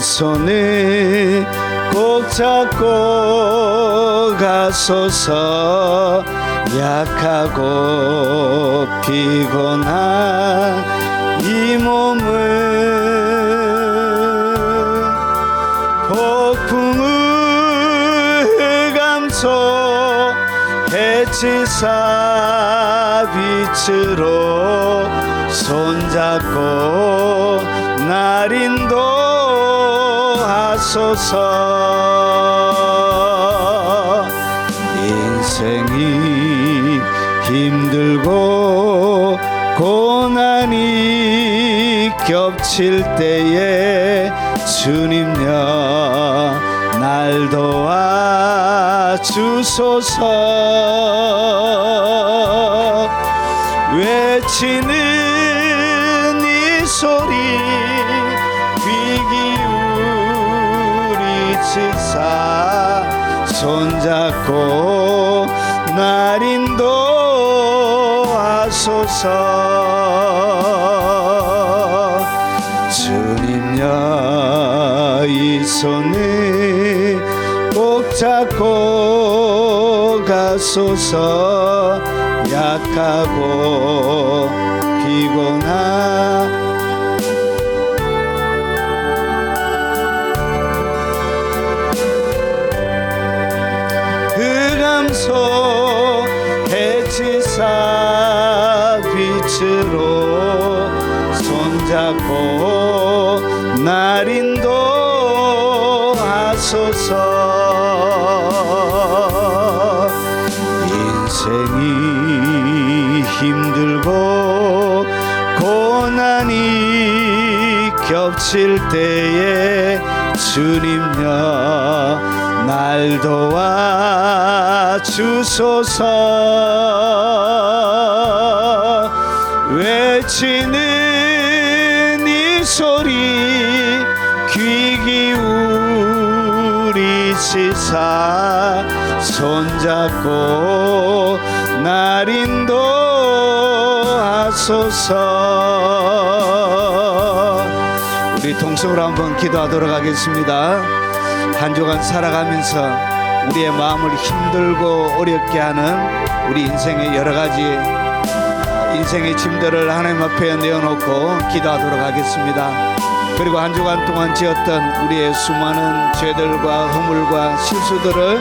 손을 꼭 잡고 가소서. 약하고 피곤한 이 몸을 폭풍을 감소 해치사 빛으로 손잡고 날 인도하소서. 인생이 힘들고 고난이 겹칠 때에 주님여 날 도와주소서. 외치는 이 소리 귀 기울이시사 손잡고 날 인도하소서. 주님여 이 손을 꼭 잡고 가소서. 약하고 피곤한 흑암소 해치사 빛으로 손잡고 날 인도하소서. 인생이 힘들고 고난이 겹칠 때에 주님여 날 도와주소서. 외치는 이 소리 귀 기울이시사 손잡고 날 인도하소서. 우리 통성으로 한번 기도하도록 하겠습니다. 한 주간 살아가면서 우리의 마음을 힘들고 어렵게 하는 우리 인생의 여러 가지 인생의 짐들을 하나님 앞에 내어놓고 기도하도록 하겠습니다. 그리고 한 주간 동안 지었던 우리의 수많은 죄들과 허물과 실수들을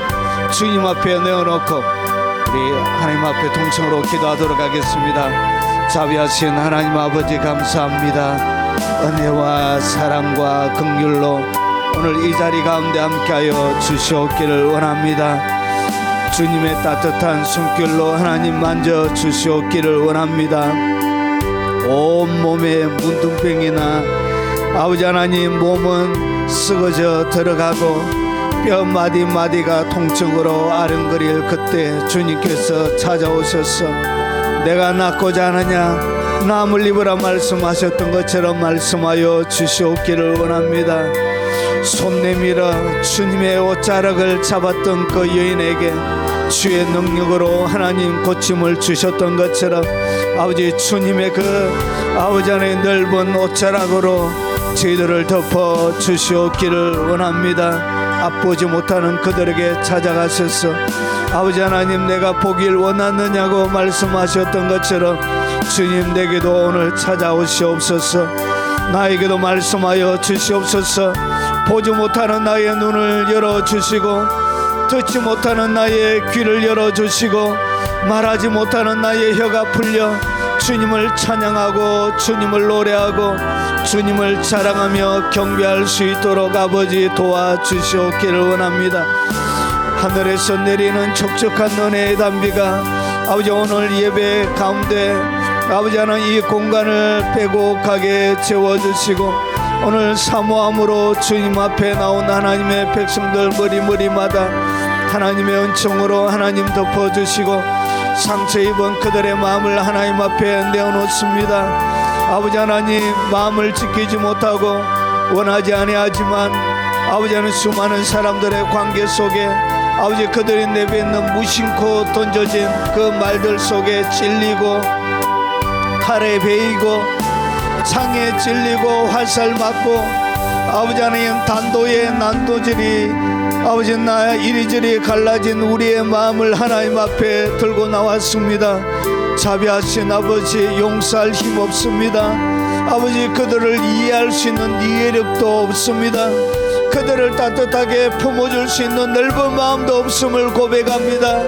주님 앞에 내어놓고 우리 하나님 앞에 동성으로 기도하도록 하겠습니다. 자비하신 하나님 아버지 감사합니다. 은혜와 사랑과 긍휼로 오늘 이 자리 가운데 함께하여 주시옵기를 원합니다. 주님의 따뜻한 손길로 하나님 만져 주시옵기를 원합니다. 온몸에 문둥병이나 아버지 하나님 몸은 썩어져 들어가고 뼈 마디마디가 통증으로 아른거릴 그때 주님께서 찾아오셔서 내가 낫고자 하느냐 남을 입으라 말씀하셨던 것처럼 말씀하여 주시옵기를 원합니다. 손 내밀어 주님의 옷자락을 잡았던 그 여인에게 주의 능력으로 하나님 고침을 주셨던 것처럼 아버지 주님의 그 아버지 안의 넓은 옷자락으로 저희들을 덮어 주시옵기를 원합니다. 앞보지 못하는 그들에게 찾아가셔서 아버지 하나님 내가 보길 원하느냐고 말씀하셨던 것처럼 주님 내게도 오늘 찾아오시옵소서. 나에게도 말씀하여 주시옵소서. 보지 못하는 나의 눈을 열어주시고 듣지 못하는 나의 귀를 열어주시고 말하지 못하는 나의 혀가 풀려 주님을 찬양하고 주님을 노래하고 주님을 자랑하며 경배할 수 있도록 아버지 도와주시옵기를 원합니다. 하늘에서 내리는 촉촉한 은혜의 단비가 아버지 오늘 예배 가운데 아버지 하나님 이 공간을 빼곡하게 채워주시고 오늘 사모함으로 주님 앞에 나온 하나님의 백성들 머리마다 하나님의 은총으로 하나님 덮어주시고 상처 입은 그들의 마음을 하나님 앞에 내어놓습니다. 아버지 하나님 마음을 지키지 못하고 원하지 아니하지만 아버지 하나님 수많은 사람들의 관계 속에 아버지 그들이 내뱉는 무심코 던져진 그 말들 속에 찔리고 칼에 베이고 창에 찔리고 활살 맞고 아버지 하나님, 단도의 난도질이 아버지 나 이리저리 갈라진 우리의 마음을 하나님 앞에 들고 나왔습니다. 자비하신 아버지, 용서할 힘 없습니다. 아버지, 그들을 이해할 수 있는 이해력도 없습니다. 그들을 따뜻하게 품어줄 수 있는 넓은 마음도 없음을 고백합니다.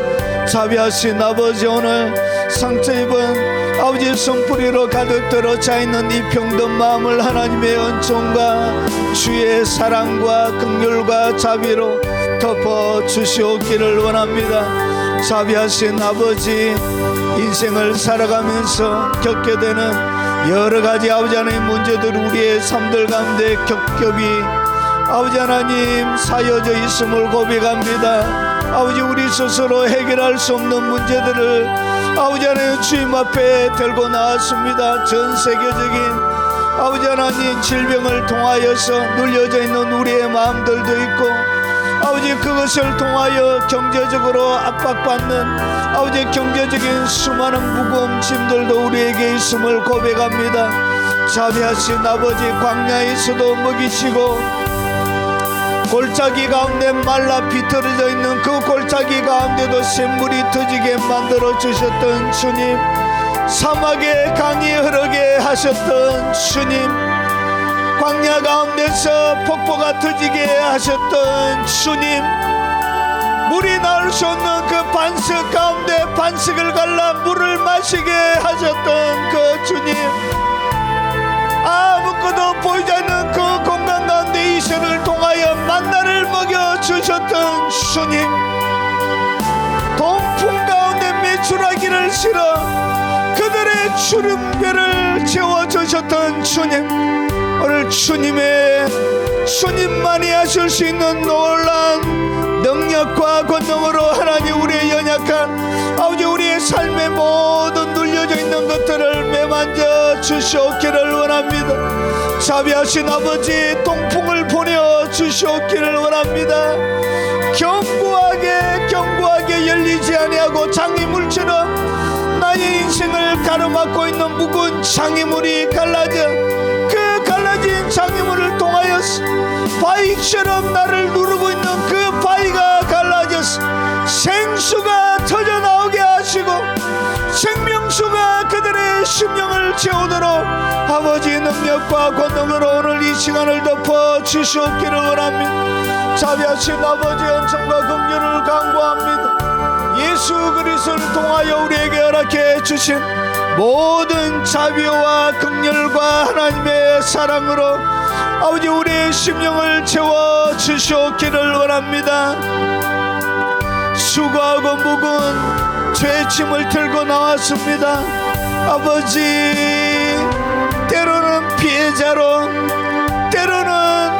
자비하신 아버지, 오늘 상처 입은 아버지 성뿌리로 가득 들어 차있는 이 병든 마음을 하나님의 은총과 주의 사랑과 긍휼과 자비로 덮어 주시옵기를 원합니다. 자비하신 아버지, 인생을 살아가면서 겪게 되는 여러 가지 아버지 하나님 문제들, 우리의 삶들 가운데 겹겹이 아버지 하나님 사여져 있음을 고백합니다. 아버지, 우리 스스로 해결할 수 없는 문제들을 아버지 하나님 주님 앞에 들고 나왔습니다. 전 세계적인 아버지 하나님 질병을 통하여서 눌려져 있는 우리의 마음들도 있고, 아버지 그것을 통하여 경제적으로 압박받는 아버지 경제적인 수많은 무거운 짐들도 우리에게 있음을 고백합니다. 자비하신 아버지, 광야에서도 먹이시고 골짜기 가운데 말라 비틀어져 있는 그 골짜기 가운데도 샘물이 터지게 만들어 주셨던 주님, 사막에 강이 흐르게 하셨던 주님, 광야 가운데서 폭포가 터지게 하셨던 주님, 물이 나올 수 없는 그 반석 가운데 반석을 갈라 물을 마시게 하셨던 그 주님, 아무것도 보이지 않는 그 공간 가운데 이슬을 통하여 만나를 먹여주셨던 주님, 동풍 가운데 메추라기를 실어 그들의 주름배를 채워주셨던 주님, 오늘 주님만이 하실 수 있는 놀라운 능력과 권능으로 하나님, 우리의 연약한 아버지, 우리의 삶의 모든 눌려져 있는 것들을 매만져 주시옵기를 원합니다. 자비하신 아버지, 동풍을 보내 주시옵기를 원합니다. 견고하게 열리지 아니하고 장애물처럼 나의 인생을 가로막고 있는 무거운 장애물이 갈라져, 그 갈라진 장애물을 통하여서 바위처럼 나를 누르고 있는 그 바위가 갈라져서 생수가 터져나오게 하시고 생명수가 그들의 심령을 채우도록 아버지 능력과 권능으로 오늘 이 시간을 덮어 주시옵기를 원합니다. 자비하신 아버지, 은총과 긍휼을 간구합니다. 예수 그리스도를 통하여 우리에게 허락해 주신 모든 자비와 긍휼과 하나님의 사랑으로 아버지, 우리의 심령을 채워 주시옵기를 원합니다. 수고하고 무거운 죄짐을 들고 나왔습니다. 아버지, 때로는 피해자로, 때로는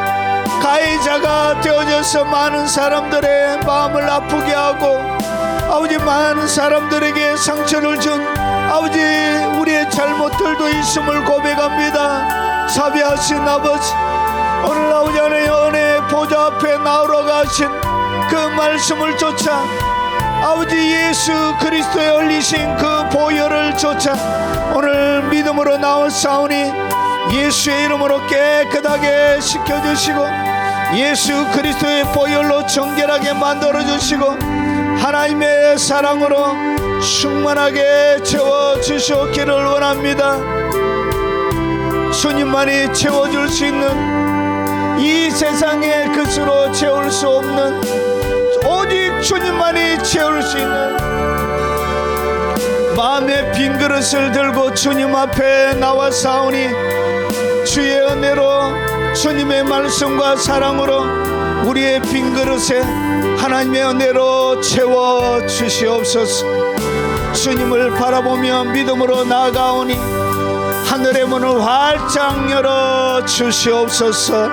가해자가 되어져서 많은 사람들의 마음을 아프게 하고 아버지, 많은 사람들에게 상처를 준 아버지, 우리의 잘못들도 있음을 고백합니다. 자비하신 아버지, 오늘 아버지 하나님 은혜 보좌 앞에 나오러 가신 그 말씀을 쫓아 아버지 예수 그리스도의 흘리신 그 보혈을 쫓아 오늘 믿음으로 나오사오니 예수의 이름으로 깨끗하게 씻겨주시고 예수 그리스도의 보혈로 정결하게 만들어주시고 하나님의 사랑으로 충만하게 채워주시기를 원합니다. 주님만이 채워줄 수 있는, 이 세상의 것으로 채울 수 없는, 오직 주님만이 채울 수 있는 마음의 빈 그릇을 들고 주님 앞에 나와사오니 주의 은혜로, 주님의 말씀과 사랑으로 우리의 빈 그릇에 하나님의 은혜로 채워 주시옵소서. 주님을 바라보며 믿음으로 나아가오니 하늘의 문을 활짝 열어 주시옵소서.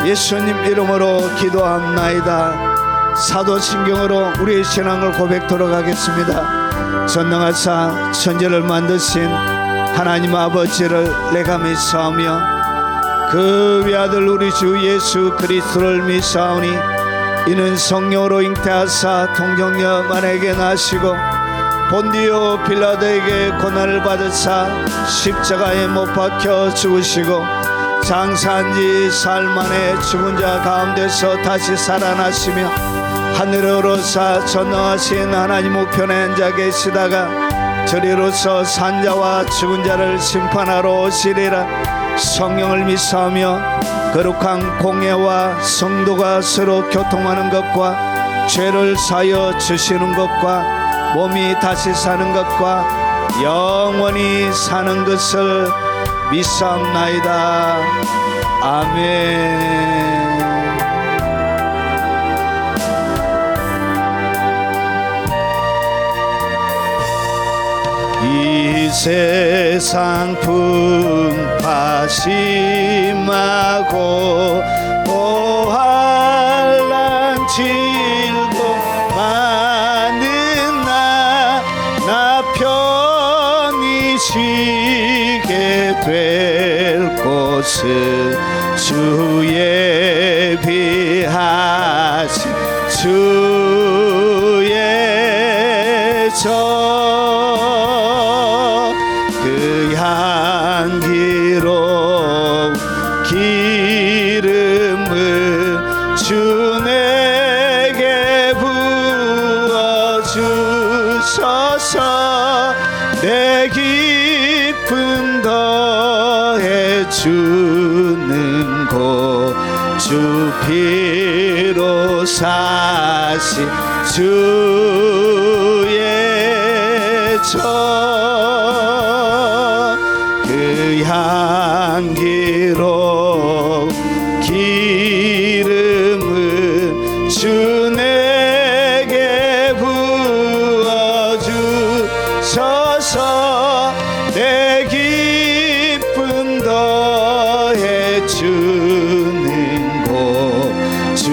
예수님 이름으로 기도합나이다. 사도신경으로 우리의 신앙을 고백토록 하겠습니다. 전능하사 천지를 만드신 하나님 아버지를 내가 믿사오며 그 외아들 우리 주 예수 그리스도를 믿사오니 이는 성령으로 잉태하사 동정녀 마리아에게 나시고 본디오 빌라도에게 고난을 받으사 십자가에 못 박혀 죽으시고 장사한 지 사흘 만에 죽은 자 가운데서 다시 살아나시며 하늘으로 전능하신 하나님 우편에 앉아 계시다가 저리로서 산자와 죽은 자를 심판하러 오시리라. 성령을 믿사오며 거룩한 공예와 성도가 서로 교통하는 것과 죄를 사하여 주시는 것과 몸이 다시 사는 것과 영원히 사는 것을 믿사옵나이다. 아멘. 이 세상 풍파 심하고 또 환난 질고 많은 나 편히 쉬게 될 곳은 주 예비하신 주의 전 그 향기로운 기름을 주 내게 부어주셔서 내 기쁨 더해 주는 곳 주 피로 사신 주의 그 향기로운 기름을 주 내게 부어주셔서 내 기쁨 더해 주는 곳 주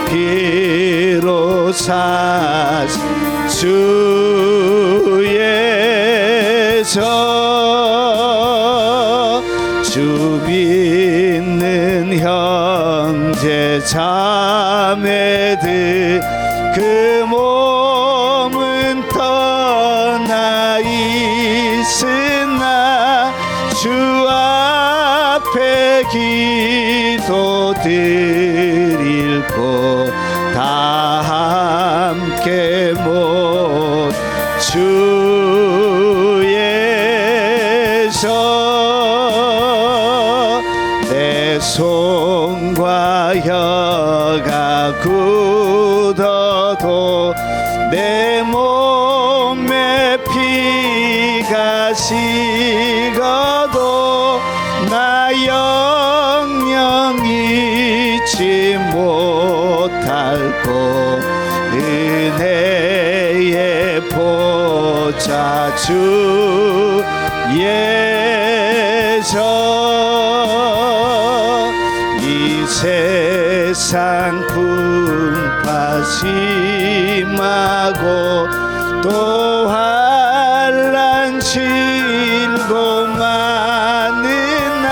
피로 사신 주의 주 믿는 형제 자매들 그 몸은 떠나 있으나 주 앞에 기도 드릴 곳 다 함께 모두 주의 내 손과 혀가 굳어도 내 몸에 피가 식어도 나 영영 잊지 못할 곳 은혜의 보좌 주의 이 세상 풍파 심하고 또 환난 질고 많으나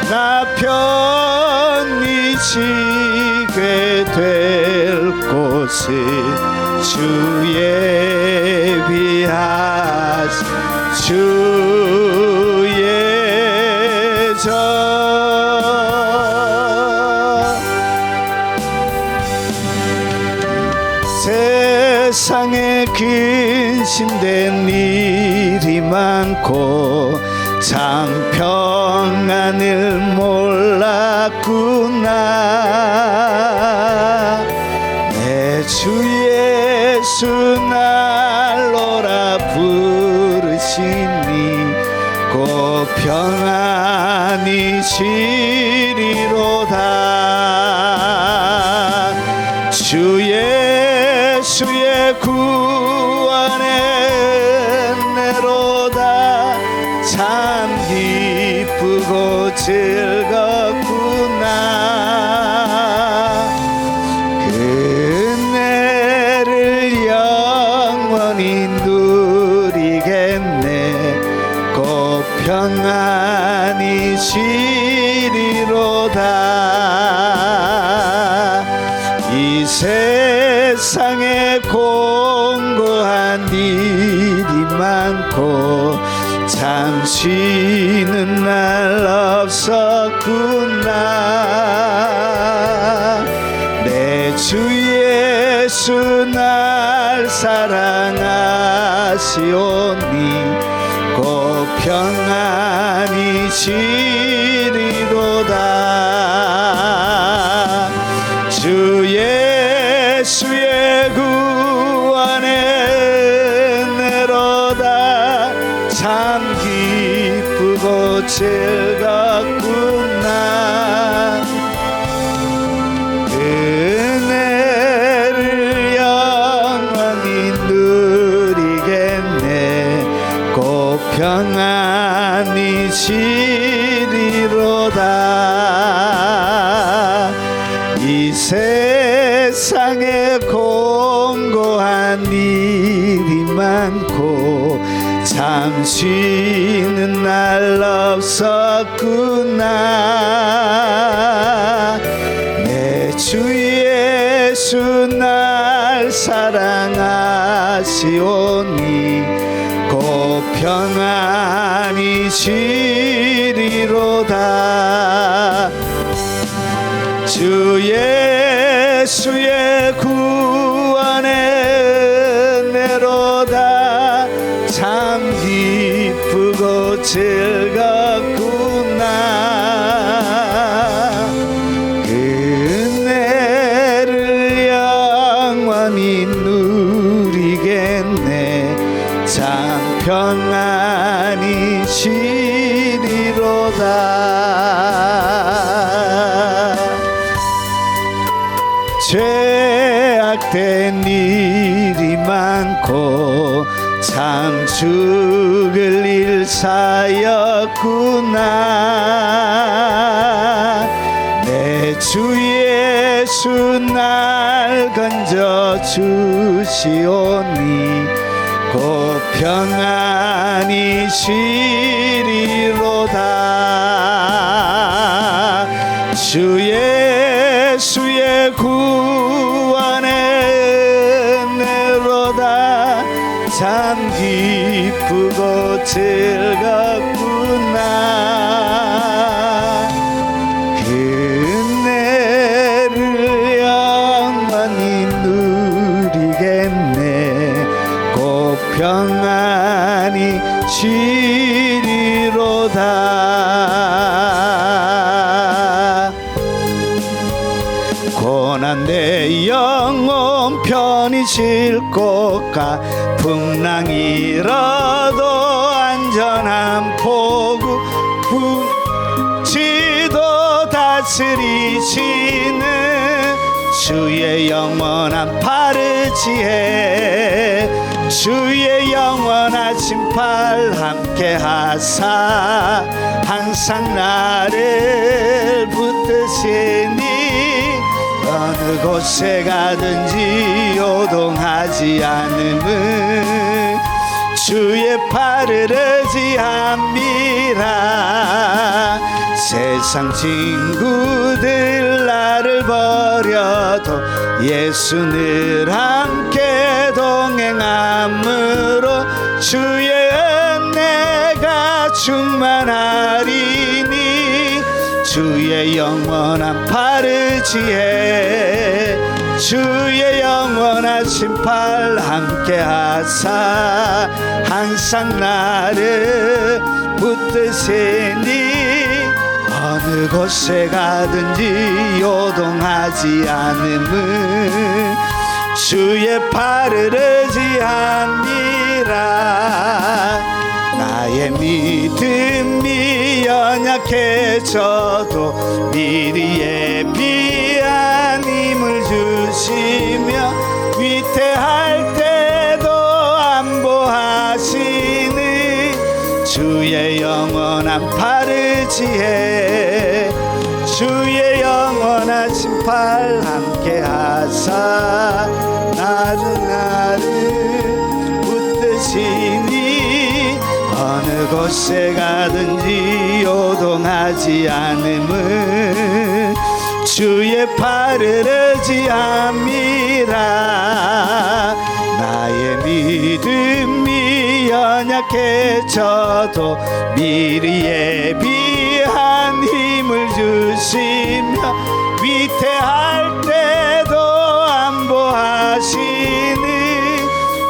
나 편히 쉬게 될 곳은 주 예비하신 주의 세상에 근심된 일이 많고 참 평안을 몰랐구나. 내 주 예수 날로라 부르시니 곧 평안히 쉬리로다. 주 예수의 구원의 은혜로다. 참 기쁘고 즐겁구나. 그 은혜를 영원히 누리겠네. 곧 평안히 쉬리로다. 이 세상에 공고한 일이 많고 잠시는 날 없었구나. 내 주 예수 날 사랑하시오니 곧 평안히 지리로다. 주 예수의 구원의 은혜로다. 참 기쁘고 즐겁구나. 은혜를 영원히 누리겠네. 곧 평안히 지리로다. 이 세상에 공고한 일이 많고 잠시는 날 없었구나. 내 주 예수 날 사랑하시오니 곧 평안히 지리로다. 주 예수의 구원의 은혜로다. 참 기쁘고 즐겁구나. 그 은혜를 영원히 누리겠네. 참 평안히 지리로다. 죄악된 일이 많고 참 죽을 일사였구나. 내 주 예수 날 건져 주시오니 곧 평안히 쉬리로다. 주 예수의 구원의 은혜로다. 참 기쁘고 즐겁구나. 그 은혜를 영원히 누리겠네. 곧 평안히 쉬리로다. 고난 내 영혼 편히 쉴 곳가 풍랑이라도 안전한 포구 지도 다스리시는 주의 영원한 파르지에 주의 영원하신 팔 함께 하사 항상 나를 붙드시니 어느 곳에 가든지 요동하지 않음은 주의 팔을 의지함이라. 세상 친구들 나를 버려도 예수 늘 함께 동행함으로 주의 은혜가 충만하리니 주의 영원한 파르지에 주의 영원하신 팔 함께 하사 항상 나를 붙드시니 어느 곳에 가든지 요동하지 않음은 주의 팔을 의지함이라. 나의 믿음이 연약해져도 미리 예비한 힘을 주시며 위태할 때도 안보하시는 주의 영원한 파르지에 주의 영원하신 팔 함께 하사 나를 붙드시니 어느 곳에 가든지 요동하지 않음은 주의 팔을 의지함이라. 나의 믿음이 연약해져도 미리 예비한 힘을 주시며 위태할 때도 안보하시는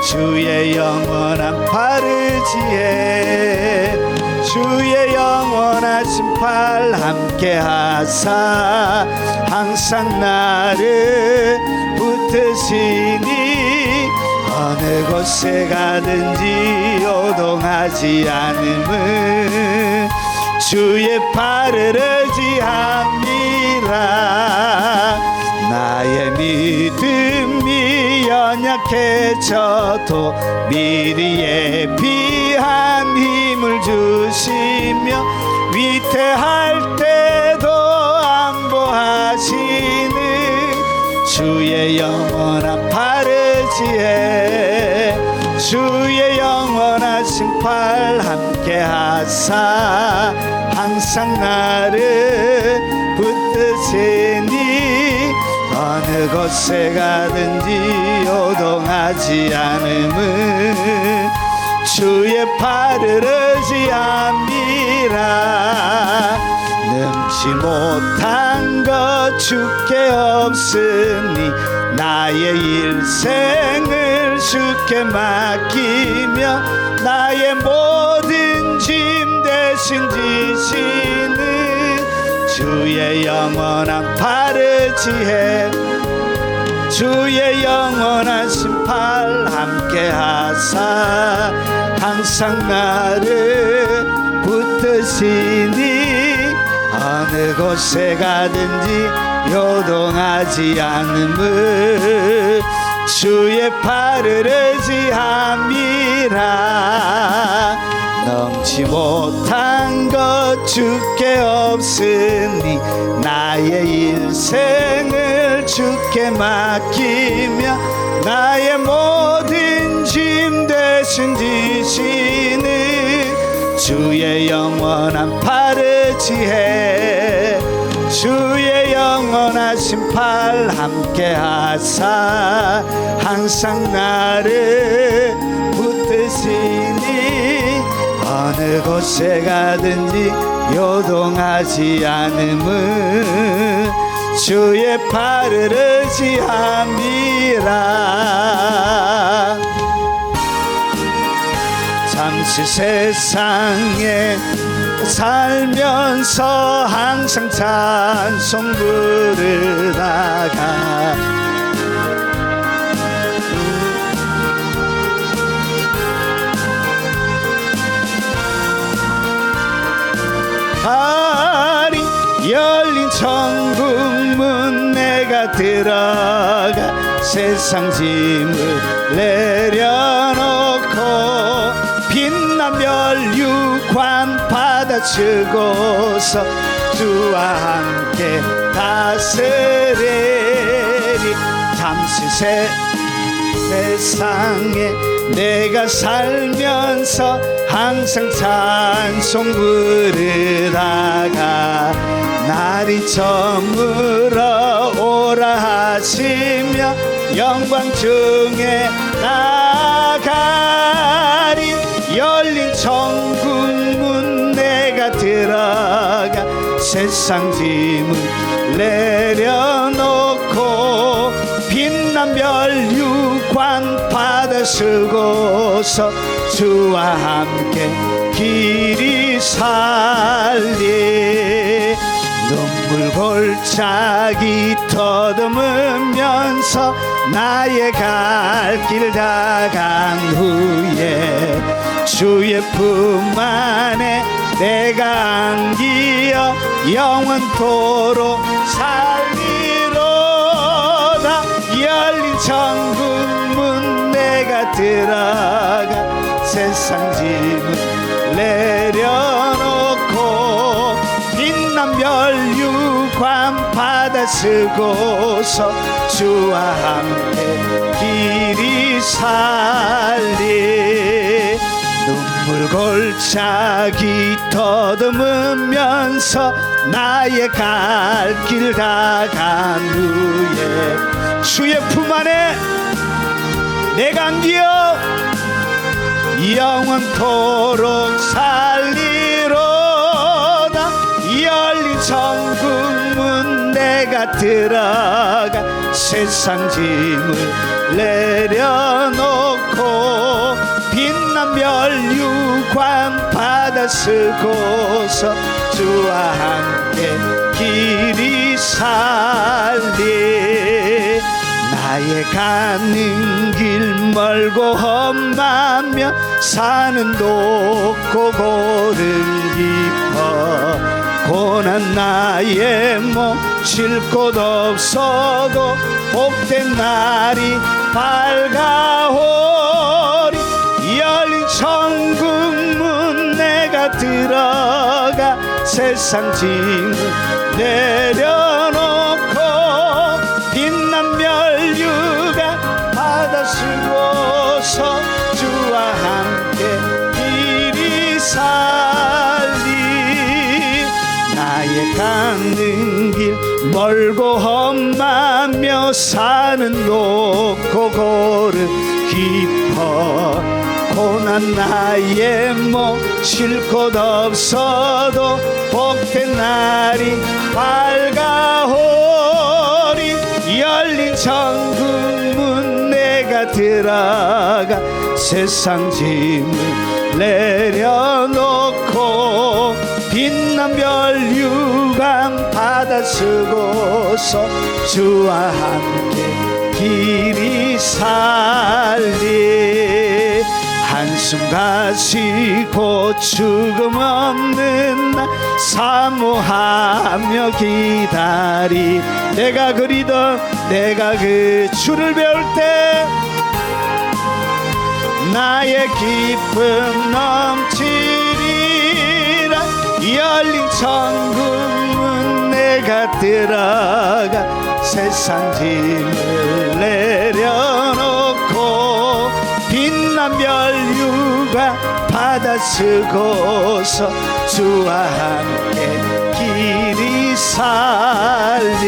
주의 영원한 바르지에 주의 영원하신 팔 함께 하사 항상 나를 붙드시니 어느 곳에 가든지 요동하지 않음은 주의 팔을 의지합니다. 나의 믿음이 연약해져도 미리 예비한 힘을 주시며 위태할 때도 안보하시는 주의 영원한 바르지에 주의 영원하신 팔 함께 하사 항상 나를 붙드시니 어느 곳에 가든지 요동하지 않음은 주의 팔을 의지합니다. 능치 못한 것 주께 없으니 나의 일생을 주께 맡기며 나의 모든 짐 대신 지시는 주의 영원한 바르지에 주의 영원하신 팔 함께 하사 항상 나를 붙드시니 어느 곳에 가든지 요동하지 않음을 주의 팔을 의지함이라. 넘지 못한 것 주께 없으니 나의 일생을 주께 맡기며 나의 모든 짐 대신 지시는 주의 영원한 바르지에 주의 영원하신 팔 함께 하사 항상 나를 붙드시니 어느 곳에 가든지 요동하지 않음은 주의 팔을 의지함이라. 잠시 세상에 살면서 항상 찬송 부르다가 발이 열린 천국 문 내가 들어가 세상 짐을 내려놓고 빛난 멸류관 받아주고서 주와 함께 다스리리. 잠시 세상에 내가 살면서 항상 찬송 부르다가 날이 저물어 오라 하시며 영광 중에 나가리. 열린 천국 문 내가 들어가 세상 짐을 내려놓고 빛난 멸류관 받아 쓰고서 주와 함께 길이 살리. 눈물 골짜기 더듬으면서 나의 갈 길 다 간 후에 주의 품 안에 내가 안기어 영원토록 살리로다. 열린 천국 문 내가 들어가 세상 짐을 내려놓고 빛난 멸류관 받아 쓰고서 주와 함께 길이 살리. 눈물 골짜기 더듬으면서 나의 갈 길 다 간 후에 주의 품 안에 내가 안기어 영원토록 살리로다. 열린 천국문 내가 들어가 세상 짐을 내려놓고 빛난 멸류관 받아 쓰고서 주와 함께 길이 살리. 나의 가는 길 멀고 험하며 사는 높고 고른 깊어 고난 나의 몸 쉴 곳 없어도 복된 날이 밝아오리. 열린 천국문 내가 들어가 세상 짐을 내려놓고 빛난 멸류관 받아 쓰고서 주와 함께 길이 살리. 나의 가는 길 멀고 험하며 산은 높고 고른 깊어 고난 나의 몸 쉴 곳 없어도 복된 날이 밝아오리. 열린 천국문 내가 들어가 세상 짐을 내려놓고 빛난 멸류관 받아 쓰고서 주와 함께 길이 살리. 한숨 가시고 죽음 없는 날 사모하며 기다리. 내가 그리던 내가 그 주를 배울 때 나의 기쁨 넘치리라. 열린 천국문 내가 들어가 세상 짐을 내려놓고 빛난 멸류관 받아 쓰고서 주와 함께 길이 살리.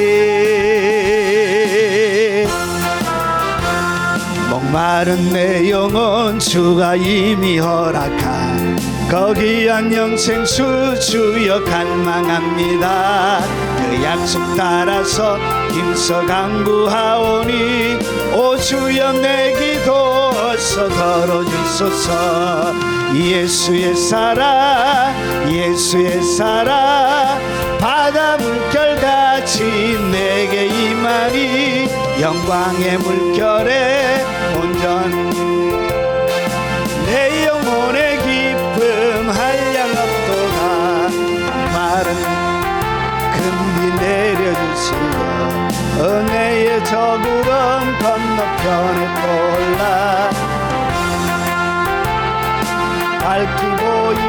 목마른 내 영혼 주가 이미 허락한 거기한 영생수 주여 갈망합니다. 그 약속 따라서 힘써 간구하오니 오 주여 내 기도 어서 들어주소서. 예수의 사랑 예수의 사랑 바다 물결같이 내게 임하니 영광의 물결에 온전히 내 영혼의 기쁨 한량없도다. 마른 금비 내려주시어 은혜의 저구름 건너편에 올라 밝히 보이니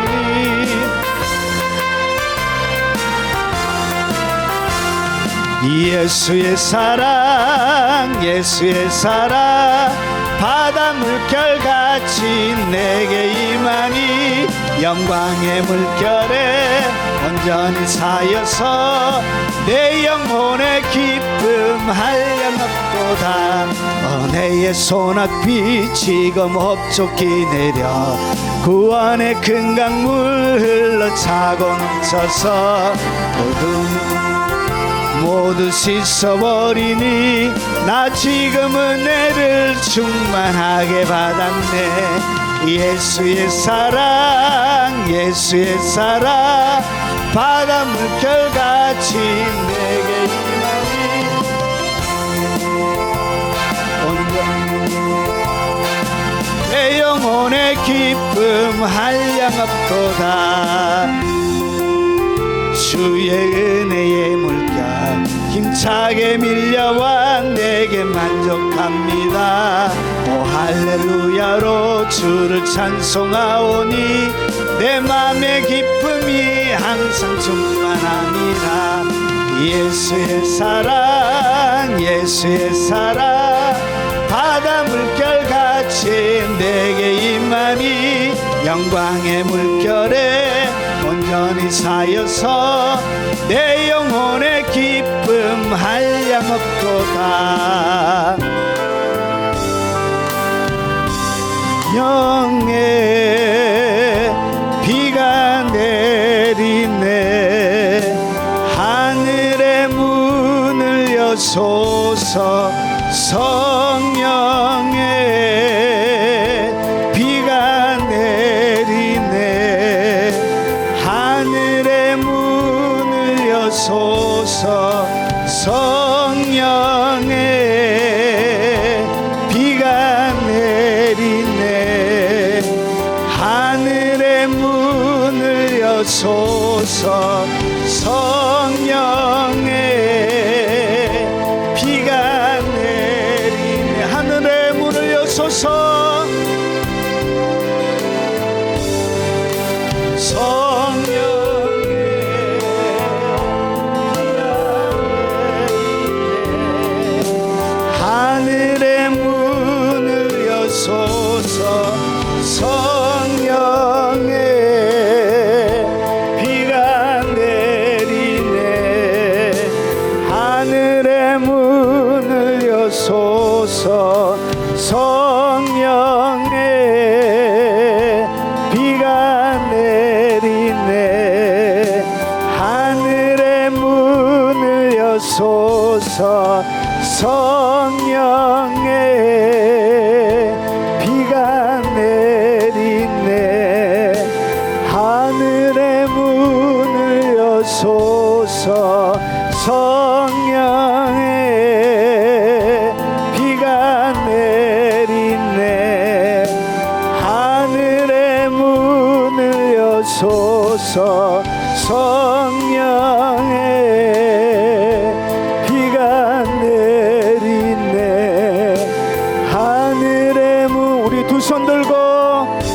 예수의 사랑 예수의 사랑 바다 물결같이 내게 임하니 영광의 물결에 온전히 사여서 내 영혼의 기쁨 한량없도다. 은혜의 소낙비 지금 흡족히 내려 구원의 큰 강물 흘러 차고 넘쳐서 모두 씻어버리니 나 지금 은혜를 충만하게 받았네. 예수의 사랑 예수의 사랑 바다 물결같이 내게 임하니 내 영혼의 기쁨 한량없도다. 주의 은혜의 물결 힘차게 밀려와 내게 만족합니다. 오 할렐루야로 주를 찬송하오니 내 맘의 기쁨이 항상 충만합니다. 예수의 사랑 예수의 사랑 바다 물결같이 내게 임하니 영광의 물결에 온전히 사여서 내 영혼의 기쁨 한량없도다. 비가 내리네. 하늘의 문을 여소서. 성령의 비가 내리네. 하늘의 문을 여소서. 성령의 비가 내리네. 하늘의 문을 여소서. 성령의 비가 내리네. 하늘의 문을 여소서. 하늘의 문을 여소서. 성령의 비가 내리네. 하늘의 문을 여소서. 성령의 비가 내리네. 하늘의 문을 여소서. 성령의 비가 내리네. 하늘의 문을 여소서. 성령의 비가 내리네. 하늘의 문을 여소서. 성령의 비가 내리네. 하늘의 문. 우리 두 손 들고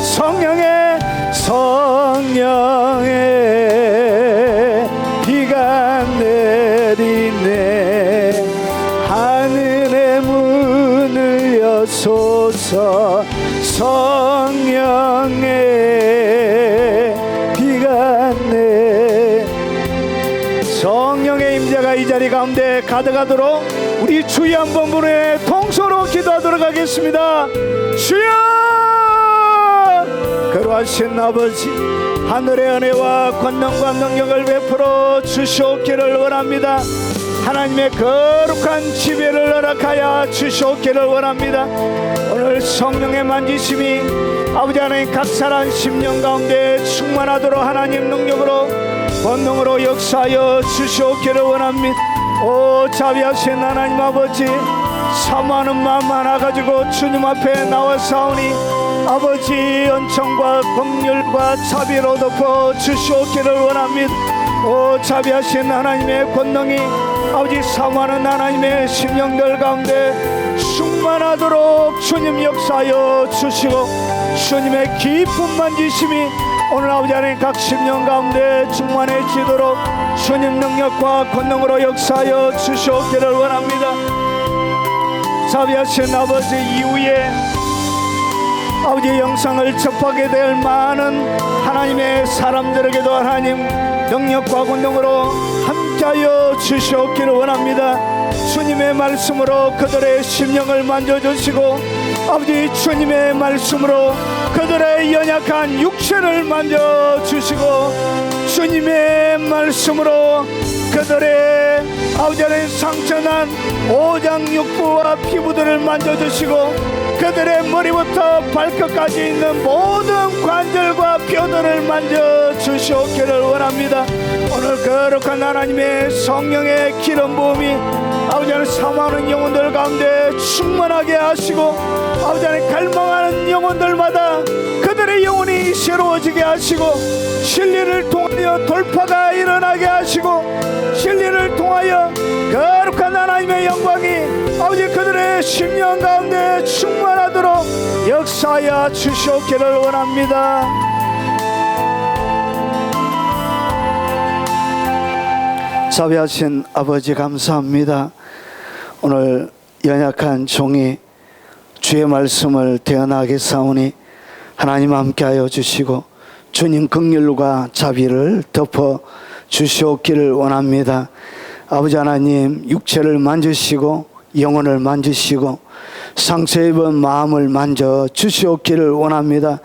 성령의 비가 내리네. 하늘의 문을 여소서. 성령의 비가 내. 성령의 임재가 이 자리 가운데 가득하도록 우리 주여 한번 부르에 통성으로 기도하도록 하겠습니다. 주여! 거룩하신 아버지, 하늘의 은혜와 권능과 능력을 베풀어 주시옵기를 원합니다. 하나님의 거룩한 지배를 허락하여 주시옵기를 원합니다. 오늘 성령의 만지심이 아버지 하나님 각 사람 심령 가운데 충만하도록 하나님 능력으로 권능으로 역사하여 주시옵기를 원합니다. 오 자비하신 하나님 아버지, 사모하는 마음 하나 가지고 주님 앞에 나와사오니 아버지 은총과 긍휼과 자비로 덮어 주시옵기를 원합니다. 오 자비하신 하나님의 권능이 아버지 사모하는 하나님의 심령들 가운데 충만하도록 주님 역사하여 주시고, 주님의 깊은 만지심이 오늘 아버지 하나님 각 심령 가운데 충만해지도록 주님 능력과 권능으로 역사하여 주시옵기를 원합니다. 자비하신 아버지, 이후에 아버지 영상을 접하게 될 많은 하나님의 사람들에게도 하나님 능력과 권능으로 함께하여 주시옵기를 원합니다. 주님의 말씀으로 그들의 심령을 만져주시고, 아버지 주님의 말씀으로 그들의 연약한 육체를 만져주시고, 주님의 말씀으로 그들의 아버지 하나님 상처난 오장육부와 피부들을 만져주시고, 그들의 머리부터 발끝까지 있는 모든 관절과 뼈들을 만져주시옵기를 원합니다. 오늘 거룩한 하나님의 성령의 기름 부음이 아버지 하나님 사모하는 영혼들 가운데 충만하게 하시고, 아버지 하나님 갈망하는 영혼들마다 그들의 영혼이 새로워지게 하시고, 진리를 통하여 돌파가 일어나게 하시고, 진리를 통하여 거룩한 하나님의 영광이 아버지 그들의 심령 가운데 충만하도록 역사하여 주시옵기를 원합니다. 자비하신 아버지 감사합니다. 오늘 연약한 종이 주의 말씀을 대언하게 사오니 하나님 함께하여 주시고 주님 긍휼과 자비를 덮어 주시옵기를 원합니다. 아버지 하나님, 육체를 만지시고 영혼을 만지시고 상처 입은 마음을 만져 주시옵기를 원합니다.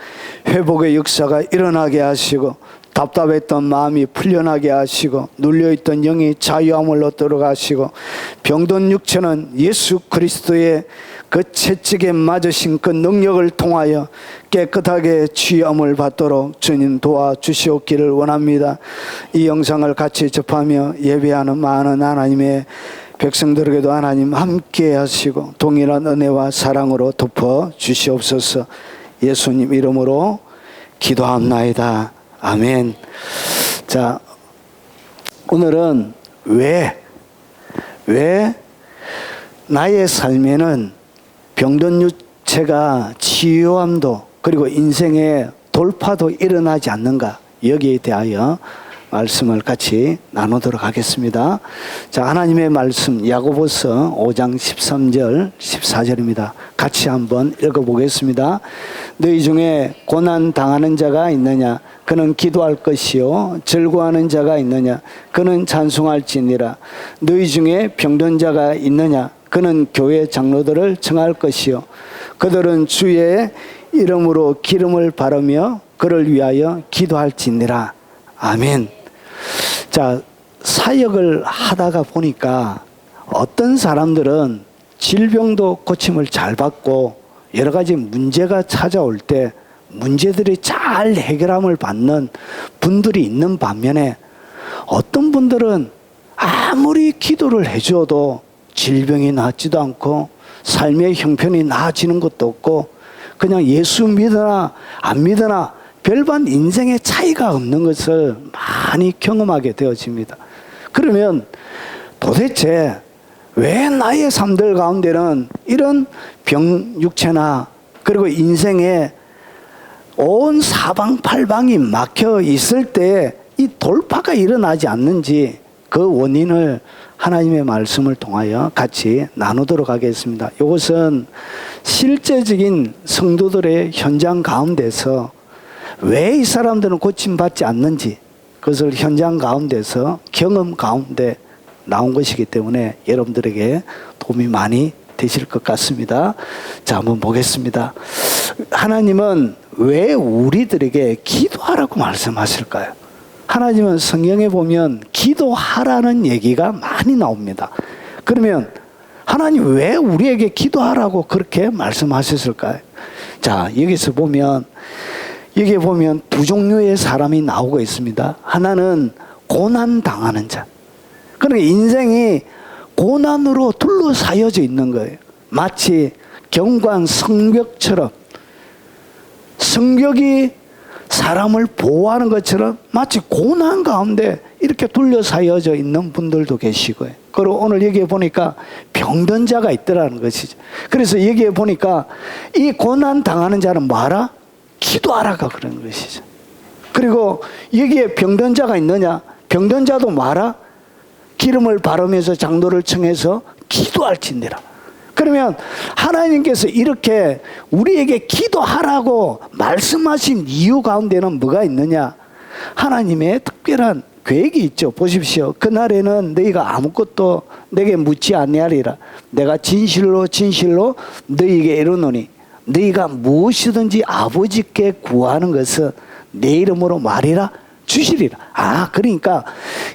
회복의 역사가 일어나게 하시고 답답했던 마음이 풀려나게 하시고 눌려있던 영이 자유함을 얻도록 하시고 병든 육체는 예수 그리스도의 그 채찍에 맞으신 그 능력을 통하여 깨끗하게 치유함을 받도록 주님 도와주시옵기를 원합니다. 이 영상을 같이 접하며 예배하는 많은 하나님의 백성들에게도 하나님 함께 하시고 동일한 은혜와 사랑으로 덮어 주시옵소서. 예수님 이름으로 기도합나이다. 아멘. 자, 오늘은 왜 나의 삶에는 병든 육체가 치유함도 그리고 인생의 돌파도 일어나지 않는가, 여기에 대하여 말씀을 같이 나누도록 하겠습니다. 자, 하나님의 말씀 야고보서 5장 13절 14절입니다. 같이 한번 읽어보겠습니다. 너희 중에 고난 당하는 자가 있느냐? 그는 기도할 것이요. 즐거워하는 자가 있느냐? 그는 찬송할지니라. 너희 중에 병든 자가 있느냐? 그는 교회 장로들을 청할 것이요. 그들은 주의 이름으로 기름을 바르며 그를 위하여 기도할지니라. 아멘. 자, 사역을 하다가 보니까 어떤 사람들은 질병도 고침을 잘 받고 여러 가지 문제가 찾아올 때 문제들이 잘 해결함을 받는 분들이 있는 반면에 어떤 분들은 아무리 기도를 해줘도 질병이 낫지도 않고 삶의 형편이 나아지는 것도 없고 그냥 예수 믿으나 안 믿으나 별반 인생의 차이가 없는 것을 많이 경험하게 되어집니다. 그러면 도대체 왜 나의 삶들 가운데는 이런 병육체나 그리고 인생의 온 사방팔방이 막혀 있을 때 이 돌파가 일어나지 않는지 그 원인을 하나님의 말씀을 통하여 같이 나누도록 하겠습니다. 이것은 실제적인 성도들의 현장 가운데서 왜 이 사람들은 고침받지 않는지 그것을 현장 가운데서 경험 가운데 나온 것이기 때문에 여러분들에게 도움이 많이 되실 것 같습니다. 자, 한번 보겠습니다. 하나님은 왜 우리들에게 기도하라고 말씀하실까요? 하나님은 성경에 보면 기도하라는 얘기가 많이 나옵니다. 그러면 하나님 왜 우리에게 기도하라고 그렇게 말씀하셨을까요? 자, 여기서 보면 여기에 보면 두 종류의 사람이 나오고 있습니다. 하나는 고난 당하는 자. 그러니까 인생이 고난으로 둘러싸여져 있는 거예요. 마치 경관 성벽처럼 성벽이 사람을 보호하는 것처럼 마치 고난 가운데 이렇게 둘러싸여져 있는 분들도 계시고요. 그리고 오늘 여기에 보니까 병든 자가 있더라는 것이죠. 그래서 여기에 보니까 이 고난 당하는 자는 뭐하라? 기도하라가 그런 것이죠. 그리고 여기에 병든 자가 있느냐? 병든 자도 뭐하라? 기름을 바르면서 장로를 청해서 기도할지니라. 그러면 하나님께서 이렇게 우리에게 기도하라고 말씀하신 이유 가운데는 뭐가 있느냐? 하나님의 특별한 계획이 있죠. 보십시오. 그날에는 너희가 아무것도 내게 묻지 아니하리라. 내가 진실로 너희에게 이르노니 너희가 무엇이든지 아버지께 구하는 것은 내 이름으로 말이라 주시리라. 아, 그러니까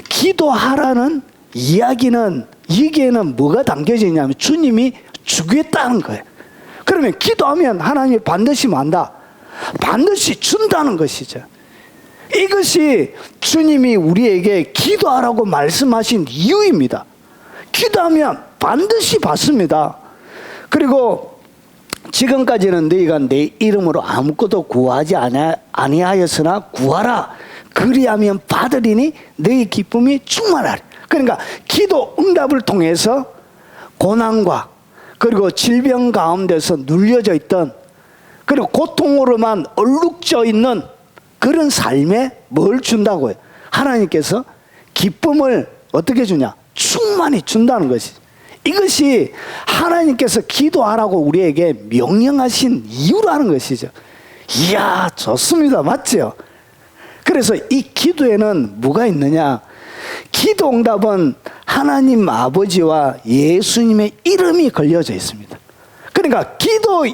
기도하라는 이야기는 여기에는 뭐가 담겨져 있냐면 주님이 주겠다는 거예요. 그러면 기도하면 하나님이 반드시 만다. 반드시 준다는 것이죠. 이것이 주님이 우리에게 기도하라고 말씀하신 이유입니다. 기도하면 반드시 받습니다. 그리고 지금까지는 너희가 내 이름으로 아무것도 구하지 아니하였으나 구하라. 그리하면 받으리니 너희 기쁨이 충만하리. 그러니까 기도 응답을 통해서 고난과 그리고 질병 가운데서 눌려져 있던 그리고 고통으로만 얼룩져 있는 그런 삶에 뭘 준다고요? 하나님께서 기쁨을 어떻게 주냐? 충만히 준다는 것이죠. 이것이 하나님께서 기도하라고 우리에게 명령하신 이유라는 것이죠. 이야, 좋습니다. 맞죠? 그래서 이 기도에는 뭐가 있느냐? 기도 응답은 하나님 아버지와 예수님의 이름이 걸려져 있습니다. 그러니까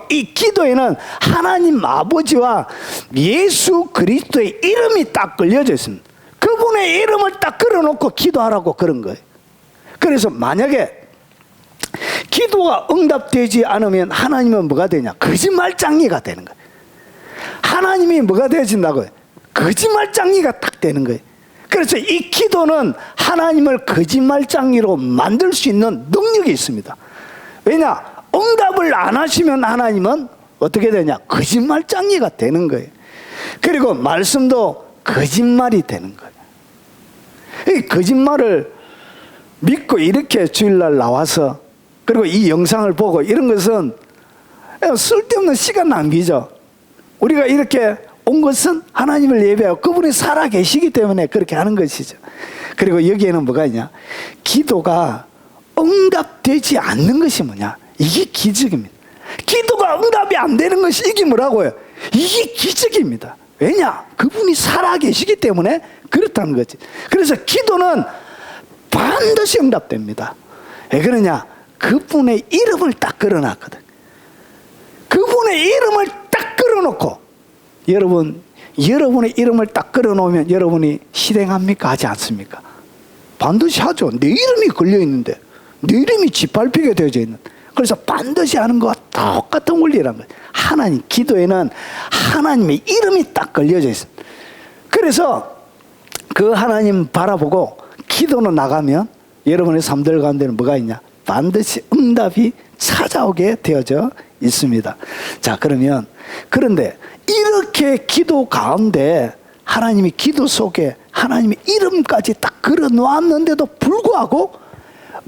이 기도에는 하나님 아버지와 예수 그리스도의 이름이 딱 걸려져 있습니다. 그분의 이름을 딱 걸어놓고 기도하라고 그런 거예요. 그래서 만약에 기도가 응답되지 않으면 하나님은 뭐가 되냐? 거짓말장이가 되는 거예요. 하나님이 뭐가 되어진다고요? 거짓말장이가 딱 되는 거예요. 그래서 이 기도는 하나님을 거짓말장이로 만들 수 있는 능력이 있습니다. 왜냐? 응답을 안 하시면 하나님은 어떻게 되냐? 거짓말장이가 되는 거예요. 그리고 말씀도 거짓말이 되는 거예요. 이 거짓말을 믿고 이렇게 주일날 나와서 그리고 이 영상을 보고 이런 것은 쓸데없는 시간 낭비죠. 우리가 이렇게 온 것은 하나님을 예배하고 그분이 살아 계시기 때문에 그렇게 하는 것이죠. 그리고 여기에는 뭐가 있냐? 기도가 응답되지 않는 것이 뭐냐? 이게 기적입니다. 기도가 응답이 안 되는 것이 이게 뭐라고요? 이게 기적입니다. 왜냐? 그분이 살아 계시기 때문에 그렇다는 거지. 그래서 기도는 반드시 응답됩니다. 왜 그러냐? 그분의 이름을 딱 걸어놨거든. 그분의 이름을 딱 걸어놓고 여러분의 이름을 딱 걸어놓으면 여러분이 실행합니까? 하지 않습니까? 반드시 하죠. 내 이름이 걸려있는데 내 이름이 짓밟히게 되어져 있는. 그래서 반드시 하는 것과 똑같은 원리라는 거예요. 하나님 기도에는 하나님의 이름이 딱 걸려져 있습니다. 그래서 그 하나님 바라보고 기도는 나가면 여러분의 삶들 가운데는 뭐가 있냐? 반드시 응답이 찾아오게 되어져 있습니다. 자, 그런데 이렇게 기도 가운데 하나님이 기도 속에 하나님의 이름까지 딱 걸어 놓았는데도 불구하고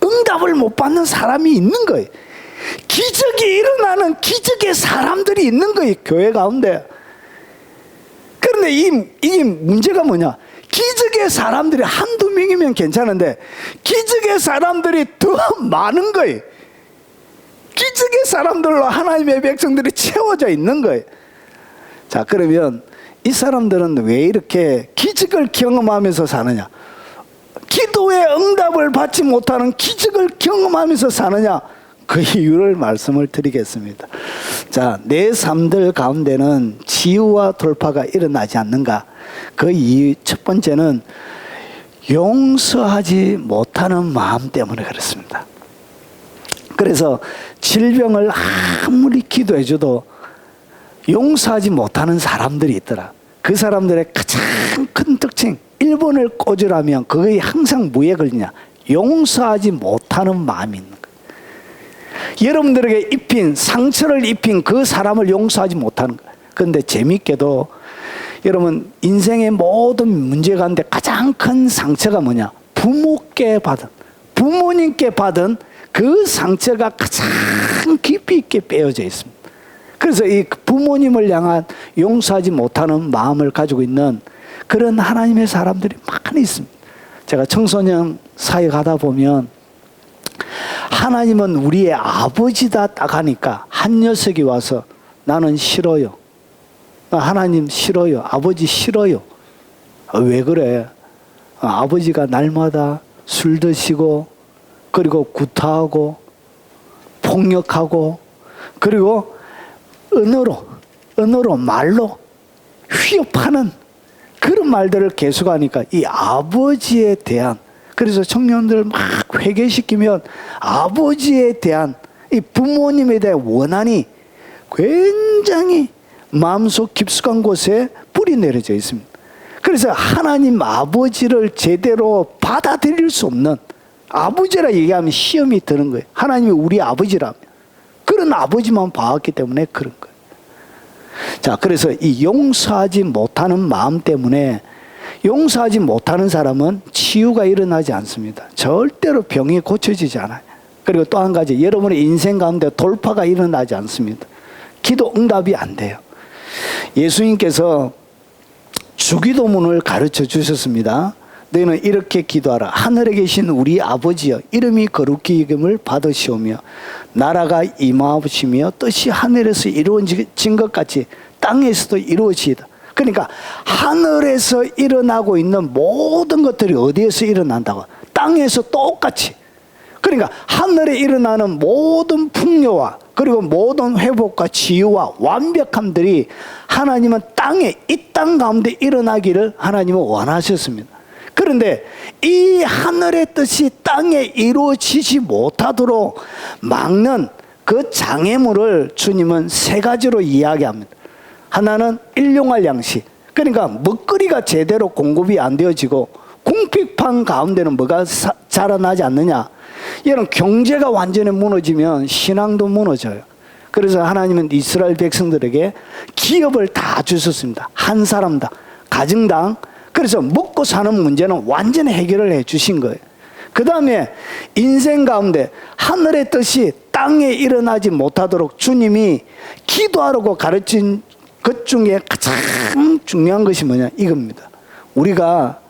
응답을 못 받는 사람이 있는 거예요. 기적이 일어나는 기적의 사람들이 있는 거예요, 교회 가운데. 그런데 이게 문제가 뭐냐? 기적의 사람들이 한두 명이면 괜찮은데 기적의 사람들이 더 많은 거예요. 기적의 사람들로 하나님의 백성들이 채워져 있는 거예요. 자, 그러면 이 사람들은 왜 이렇게 기적을 경험하면서 사느냐? 기도의 응답을 받지 못하는 기적을 경험하면서 사느냐? 그 이유를 말씀을 드리겠습니다. 자, 내 삶들 가운데는 치유와 돌파가 일어나지 않는가? 그 이유 첫 번째는 용서하지 못하는 마음 때문에 그렇습니다. 그래서 질병을 아무리 기도해줘도 용서하지 못하는 사람들이 있더라. 그 사람들의 가장 큰 특징, 1번을 꽂으라면 그게 항상 뭐에 걸리냐? 용서하지 못하는 마음이 있는 거예요. 여러분들에게 상처를 입힌 그 사람을 용서하지 못하는 거예요. 그런데 재밌게도 여러분 인생의 모든 문제 가운데 가장 큰 상처가 뭐냐? 부모님께 받은 그 상처가 가장 깊이 있게 빼어져 있습니다. 그래서 이 부모님을 향한 용서하지 못하는 마음을 가지고 있는 그런 하나님의 사람들이 많이 있습니다. 제가 청소년 사회 가다 보면 하나님은 우리의 아버지다 딱 하니까 한 녀석이 와서 나는 싫어요. 하나님 싫어요. 아버지 싫어요. 왜 그래? 아버지가 날마다 술 드시고 그리고 구타하고 폭력하고 그리고 언어로 말로 위협하는 그런 말들을 계속하니까 이 아버지에 대한, 그래서 청년들 막 회개시키면 아버지에 대한 이 부모님에 대한 원한이 굉장히 마음속 깊숙한 곳에 뿌리 내려져 있습니다. 그래서 하나님 아버지를 제대로 받아들일 수 없는, 아버지라 얘기하면 시험이 드는 거예요. 하나님이 우리 아버지라면 그런 아버지만 봐왔기 때문에 그런 거예요. 자, 그래서 이 용서하지 못하는 마음 때문에 용서하지 못하는 사람은 치유가 일어나지 않습니다. 절대로 병이 고쳐지지 않아요. 그리고 또 한 가지, 여러분의 인생 가운데 돌파가 일어나지 않습니다. 기도 응답이 안 돼요. 예수님께서 주기도문을 가르쳐 주셨습니다. 너희는 이렇게 기도하라. 하늘에 계신 우리 아버지여, 이름이 거룩히 여김을 받으시오며 나라가 임하시며 뜻이 하늘에서 이루어진 것 같이 땅에서도 이루어지이다. 그러니까 하늘에서 일어나고 있는 모든 것들이 어디에서 일어난다고? 땅에서 똑같이. 그러니까 하늘에 일어나는 모든 풍요와 그리고 모든 회복과 치유와 완벽함들이 하나님은 땅에 이 땅 가운데 일어나기를 하나님은 원하셨습니다. 그런데 이 하늘의 뜻이 땅에 이루어지지 못하도록 막는 그 장애물을 주님은 세 가지로 이야기합니다. 하나는 일용할 양식, 그러니까 먹거리가 제대로 공급이 안 되어지고 궁핍한 가운데는 뭐가 자라나지 않느냐? 이런 경제가 완전히 무너지면 신앙도 무너져요. 그래서 하나님은 이스라엘 백성들에게 기업을 다 주셨습니다. 한 사람당, 가정당. 그래서 먹고 사는 문제는 완전히 해결을 해 주신 거예요. 그 다음에 인생 가운데 하늘의 뜻이 땅에 일어나지 못하도록 주님이 기도하라고 가르친 것 중에 가장 중요한 것이 뭐냐? 이겁니다. 우리가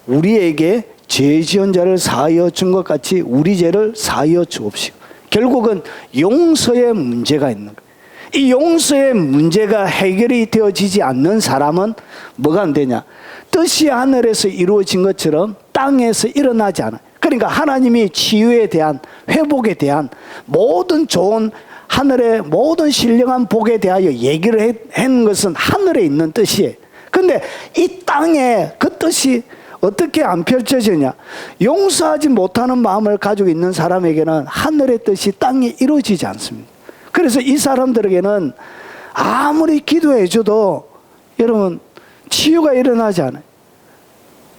우리에게 죄 지은 자를 사하여 준 것 같이 우리 죄를 사하여 주옵시고. 결국은 용서의 문제가 있는 거예요. 이 용서의 문제가 해결이 되어지지 않는 사람은 뭐가 안 되냐? 뜻이 하늘에서 이루어진 것처럼 땅에서 일어나지 않아요. 그러니까 하나님이 치유에 대한, 회복에 대한 모든 좋은 하늘의 모든 신령한 복에 대하여 얘기를 한 것은 하늘에 있는 뜻이에요. 근데 이 땅에 그 뜻이 어떻게 안 펼쳐지냐? 용서하지 못하는 마음을 가지고 있는 사람에게는 하늘의 뜻이 땅에 이루어지지 않습니다. 그래서 이 사람들에게는 아무리 기도해줘도 여러분 치유가 일어나지 않아요.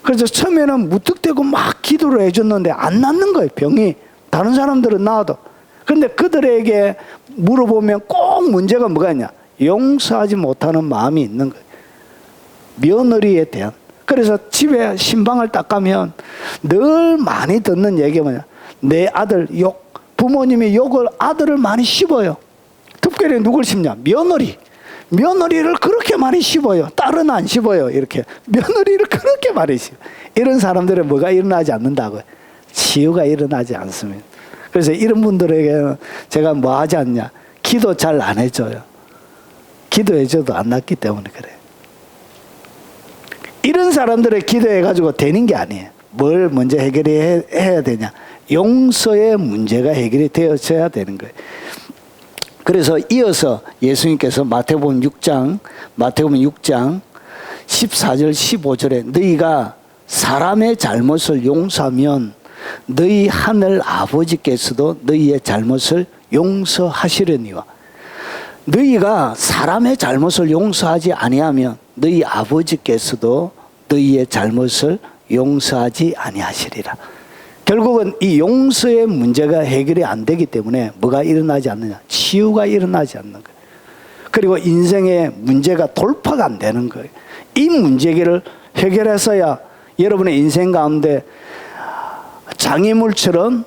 그래서 처음에는 무턱대고 막 기도를 해줬는데 안 낫는 거예요. 병이. 다른 사람들은 나아도. 그런데 그들에게 물어보면 꼭 문제가 뭐가 있냐? 용서하지 못하는 마음이 있는 거예요. 며느리에 대한. 그래서 집에 신방을 딱 가면 늘 많이 듣는 얘기가 뭐냐? 내 아들 욕. 부모님이 욕을 아들을 많이 씹어요. 특별히 누굴 씹냐? 며느리. 며느리를 그렇게 많이 씹어요. 딸은 안 씹어요. 이렇게 며느리를 그렇게 많이 씹어요. 이런 사람들은 뭐가 일어나지 않는다고요? 치유가 일어나지 않습니다. 그래서 이런 분들에게는 제가 뭐 하지 않냐? 기도 잘 안 해줘요. 기도해줘도 안 낫기 때문에 그래요. 이런 사람들의 기도해가지고 되는 게 아니에요. 뭘 먼저 해결해야 되냐? 용서의 문제가 해결이 되어져야 되는 거예요. 그래서 이어서 예수님께서 마태복음 6장 14절 15절에 너희가 사람의 잘못을 용서하면 너희 하늘 아버지께서도 너희의 잘못을 용서하시려니와 너희가 사람의 잘못을 용서하지 아니하면 너희 아버지께서도 너희의 잘못을 용서하지 아니하시리라. 결국은 이 용서의 문제가 해결이 안 되기 때문에 뭐가 일어나지 않느냐? 치유가 일어나지 않는 거예요. 그리고 인생의 문제가 돌파가 안 되는 거예요. 이 문제를 해결해서야 여러분의 인생 가운데 장애물처럼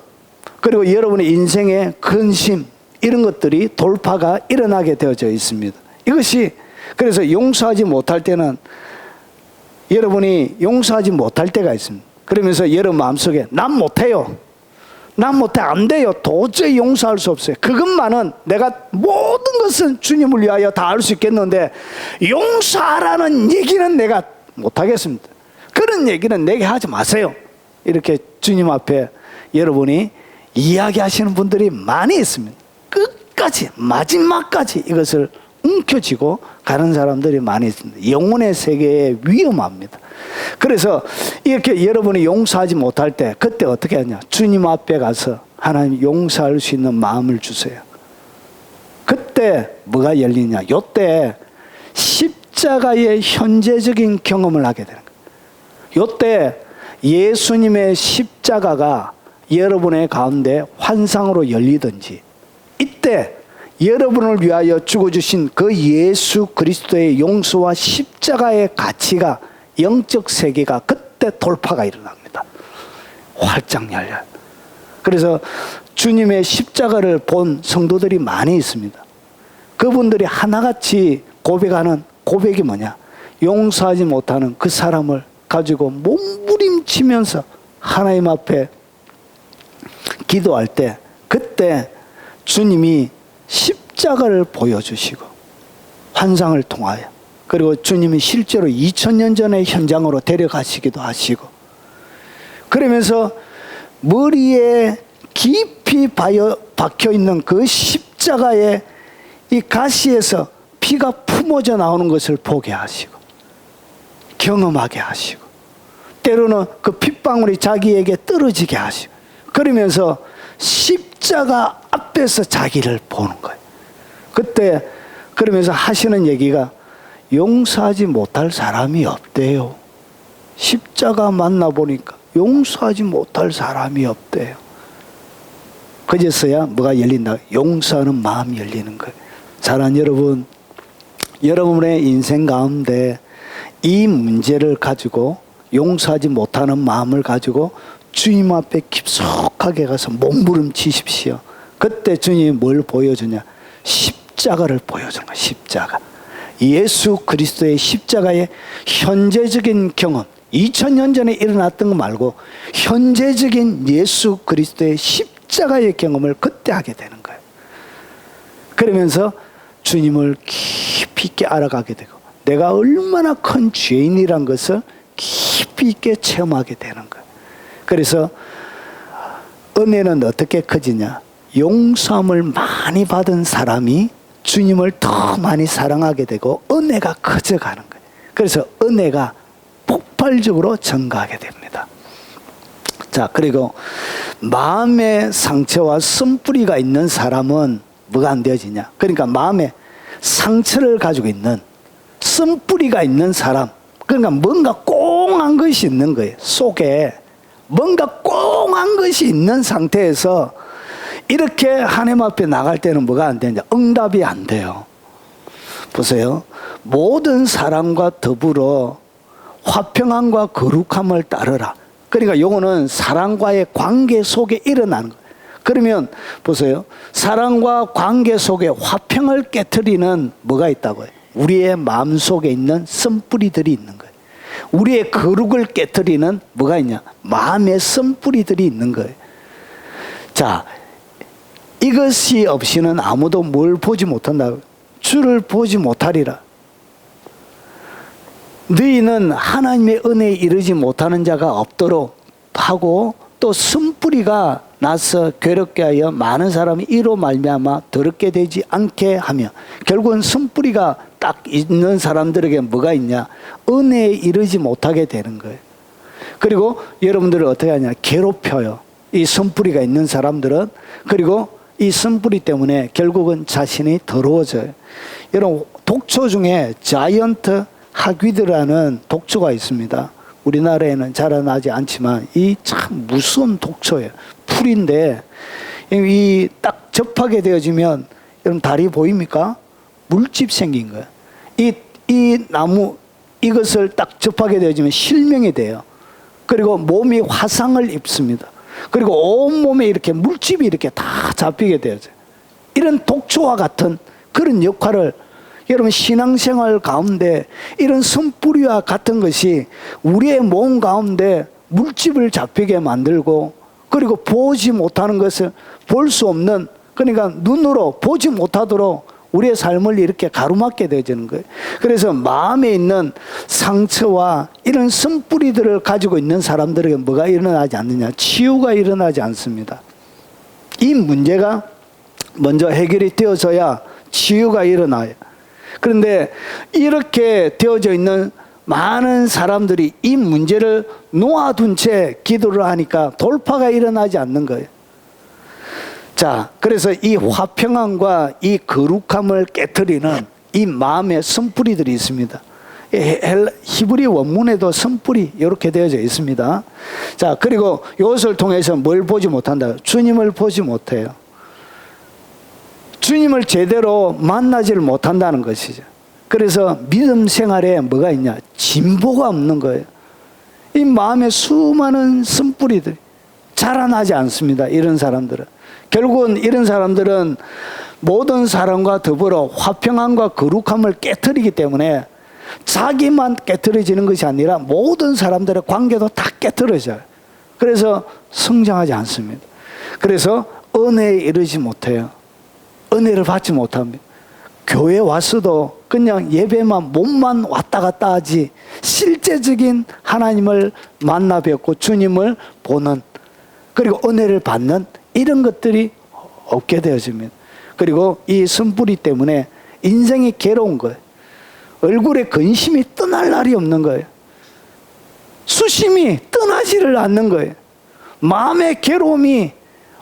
그리고 여러분의 인생의 근심 이런 것들이 돌파가 일어나게 되어져 있습니다. 이것이 그래서 용서하지 못할 때는 여러분이 용서하지 못할 때가 있습니다. 그러면서 여러분 마음속에 난 못해요. 난 못해. 안 돼요. 도저히 용서할 수 없어요. 그것만은 내가 모든 것은 주님을 위하여 다 할 수 있겠는데 용서하라는 얘기는 내가 못하겠습니다. 그런 얘기는 내게 하지 마세요. 이렇게 주님 앞에 여러분이 이야기하시는 분들이 많이 있습니다. 끝까지 마지막까지 이것을 움켜쥐고 가는 사람들이 많이 있습니다. 영혼의 세계에 위험합니다. 그래서 이렇게 여러분이 용서하지 못할 때 그때 어떻게 하냐? 주님 앞에 가서 하나님 용서할 수 있는 마음을 주세요. 그때 뭐가 열리냐? 요때 십자가의 현재적인 경험을 하게 되는 거예요. 요때 예수님의 십자가가 여러분의 가운데 환상으로 열리든지 이때 여러분을 위하여 죽어주신 그 예수 그리스도의 용서와 십자가의 가치가 영적 세계가 그때 돌파가 일어납니다. 활짝 열려요. 그래서 주님의 십자가를 본 성도들이 많이 있습니다. 그분들이 하나같이 고백하는 고백이 뭐냐? 용서하지 못하는 그 사람을 가지고 몸부림치면서 하나님 앞에 기도할 때 그때 주님이 십자가를 보여주시고 환상을 통하여 그리고 주님이 실제로 2000년 전의 현장으로 데려가시기도 하시고 그러면서 머리에 깊이 박혀 있는 그 십자가의 이 가시에서 피가 품어져 나오는 것을 보게 하시고 경험하게 하시고 때로는 그 핏방울이 자기에게 떨어지게 하시고 그러면서 십자가 앞에서 자기를 보는 거예요. 그때 그러면서 하시는 얘기가 용서하지 못할 사람이 없대요. 십자가 만나보니까 용서하지 못할 사람이 없대요. 그제서야 뭐가 열린다? 용서하는 마음이 열리는 거예요. 사랑하는 여러분, 여러분의 인생 가운데 이 문제를 가지고 용서하지 못하는 마음을 가지고 주님 앞에 깊숙하게 가서 몸부림치십시오. 그때 주님이 뭘 보여주냐? 십자가를 보여주는 거예요. 십자가. 예수 그리스도의 십자가의 현재적인 경험, 2000년 전에 일어났던 거 말고 현재적인 예수 그리스도의 십자가의 경험을 그때 하게 되는 거예요. 그러면서 주님을 깊이 있게 알아가게 되고 내가 얼마나 큰 죄인이란 것을 깊이 있게 체험하게 되는 거예요. 그래서 은혜는 어떻게 커지냐? 용서함을 많이 받은 사람이 주님을 더 많이 사랑하게 되고 은혜가 커져가는 거예요. 그래서 은혜가 폭발적으로 증가하게 됩니다. 자, 그리고 마음의 상처와 쓴뿌리가 있는 사람은 뭐가 안 되어지냐? 그러니까 마음에 상처를 가지고 있는 쓴뿌리가 있는 사람, 그러니까 뭔가 꽁한 것이 있는 거예요. 속에 뭔가 꽁한 것이 있는 상태에서 이렇게 하나님 앞에 나갈 때는 뭐가 안 되냐? 응답이 안 돼요. 보세요. 모든 사람과 더불어 화평함과 거룩함을 따르라. 그러니까 요거는 사랑과의 관계 속에 일어나는 거예요. 그러면 보세요. 사랑과 관계 속에 화평을 깨트리는 뭐가 있다고요? 우리의 마음속에 있는 쓴뿌리들이 있는 거예요. 우리의 거룩을 깨트리는 뭐가 있냐? 마음의 쓴뿌리들이 있는 거예요. 자, 이것이 없이는 아무도 뭘 보지 못한다고. 주를 보지 못하리라. 너희는 하나님의 은혜에 이르지 못하는 자가 없도록 하고 또 쓴뿌리가 나서 괴롭게 하여 많은 사람이 이로 말미암아 더럽게 되지 않게 하며 결국은 쓴뿌리가 딱 있는 사람들에게 뭐가 있냐? 은혜에 이르지 못하게 되는 거예요. 그리고 여러분들을 어떻게 하냐? 괴롭혀요. 이 쓴뿌리가 있는 사람들은. 그리고 이 쓴뿌리 때문에 결국은 자신이 더러워져요. 여러분, 독초 중에 자이언트 하귀드라는 독초가 있습니다. 우리나라에는 자라나지 않지만 이 참 무서운 독초예요. 풀인데 이 딱 접하게 되어지면 여러분 다리 보입니까? 물집 생긴 거예요. 이 나무 이것을 딱 접하게 되어지면 실명이 돼요. 그리고 몸이 화상을 입습니다. 그리고 온몸에 이렇게 물집이 이렇게 다 잡히게 되어져요. 이런 독초와 같은 그런 역할을 여러분 신앙생활 가운데 이런 쓴뿌리와 같은 것이 우리의 몸 가운데 물집을 잡히게 만들고 그리고 보지 못하는 것을 볼 수 없는 그러니까 눈으로 보지 못하도록 우리의 삶을 이렇게 가로막게 되어지는 거예요. 그래서 마음에 있는 상처와 이런 쓴뿌리들을 가지고 있는 사람들에게 뭐가 일어나지 않느냐? 치유가 일어나지 않습니다. 이 문제가 먼저 해결이 되어져야 치유가 일어나요. 그런데 이렇게 되어져 있는 많은 사람들이 이 문제를 놓아둔 채 기도를 하니까 돌파가 일어나지 않는 거예요. 자, 그래서 이 화평함과 이 거룩함을 깨트리는 이 마음의 쓴뿌리들이 있습니다. 히브리 원문에도 쓴뿌리 이렇게 되어져 있습니다. 자, 그리고 이것을 통해서 뭘 보지 못한다? 주님을 보지 못해요. 주님을 제대로 만나지를 못한다는 것이죠. 그래서 믿음 생활에 뭐가 있냐? 진보가 없는 거예요. 이 마음에 수많은 쓴뿌리들이 자라나지 않습니다. 이런 사람들은. 결국은 이런 사람들은 모든 사람과 더불어 화평함과 거룩함을 깨트리기 때문에 자기만 깨트려지는 것이 아니라 모든 사람들의 관계도 다 깨트려져요. 그래서 성장하지 않습니다. 그래서 은혜에 이르지 못해요. 은혜를 받지 못합니다. 교회 왔어도 그냥 예배만 몸만 왔다 갔다 하지 실제적인 하나님을 만나 뵙고 주님을 보는 그리고 은혜를 받는 이런 것들이 없게 되어집니다. 그리고 이 쓴뿌리 때문에 인생이 괴로운 거예요. 얼굴에 근심이 떠날 날이 없는 거예요. 수심이 떠나지를 않는 거예요. 마음의 괴로움이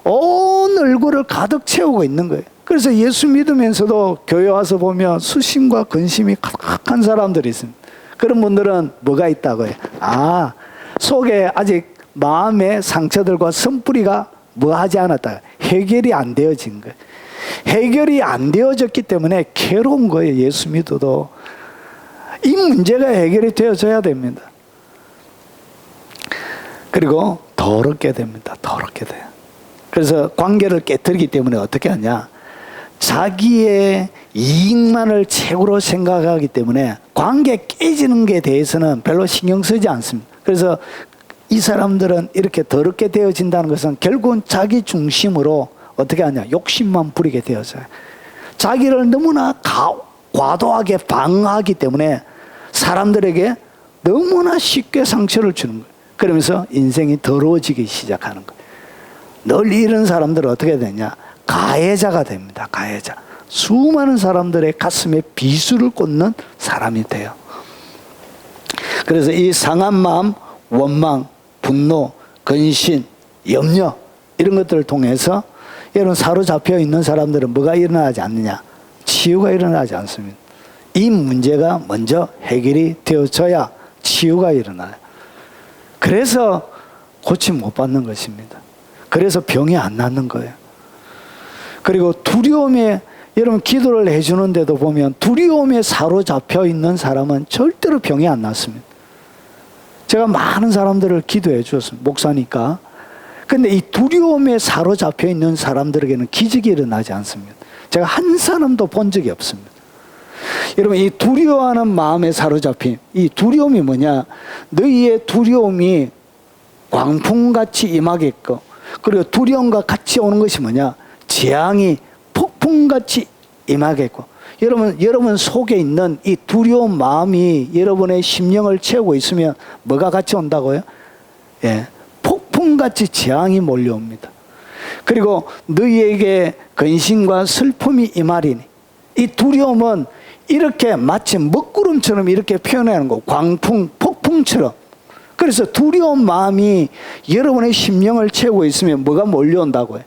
온 얼굴을 가득 채우고 있는 거예요. 그래서 예수 믿으면서도 교회 와서 보면 수심과 근심이 가득한 사람들이 있습니다. 그런 분들은 뭐가 있다고요? 속에 아직 마음의 상처들과 쓴뿌리가 뭐하지 않았다. 해결이 안 되어진 거예요. 해결이 안 되어졌기 때문에 괴로운 거예요. 예수 믿어도. 이 문제가 해결이 되어져야 됩니다. 그리고 더럽게 됩니다. 더럽게 돼요. 그래서 관계를 깨뜨리기 때문에 어떻게 하냐? 자기의 이익만을 최고로 생각하기 때문에 관계 깨지는 게 대해서는 별로 신경 쓰지 않습니다. 그래서 이 사람들은 이렇게 더럽게 되어진다는 것은 결국은 자기 중심으로 어떻게 하냐? 욕심만 부리게 되어져요. 자기를 너무나 과도하게 방어하기 때문에 사람들에게 너무나 쉽게 상처를 주는 거예요. 그러면서 인생이 더러워지기 시작하는 거예요. 늘 이런 사람들은 어떻게 되냐? 가해자가 됩니다. 가해자. 수많은 사람들의 가슴에 비수를 꽂는 사람이 돼요. 그래서 이 상한 마음, 원망, 분노, 근심, 염려 이런 것들을 통해서 여러분 사로잡혀 있는 사람들은 뭐가 일어나지 않느냐? 치유가 일어나지 않습니다. 이 문제가 먼저 해결이 되어져야 치유가 일어나요. 그래서 고침 못 받는 것입니다. 그래서 병이 안 낫는 거예요. 그리고 두려움에 여러분 기도를 해주는데도 보면 두려움에 사로잡혀 있는 사람은 절대로 병이 안 낫습니다. 제가 많은 사람들을 기도해 주었습니다. 목사니까. 근데 이 두려움에 사로잡혀 있는 사람들에게는 기적이 일어나지 않습니다. 제가 한 사람도 본 적이 없습니다. 여러분 이 두려워하는 마음에 사로잡힌 이 두려움이 뭐냐? 너희의 두려움이 광풍같이 임하겠고 그리고 두려움과 같이 오는 것이 뭐냐? 재앙이 폭풍같이 임하겠고 여러분 속에 있는 이 두려운 마음이 여러분의 심령을 채우고 있으면 뭐가 같이 온다고요? 예, 폭풍같이 재앙이 몰려옵니다. 그리고 너희에게 근심과 슬픔이 임하리니 이 두려움은 이렇게 마치 먹구름처럼 이렇게 표현하는 거 광풍, 폭풍처럼. 그래서 두려운 마음이 여러분의 심령을 채우고 있으면 뭐가 몰려온다고요?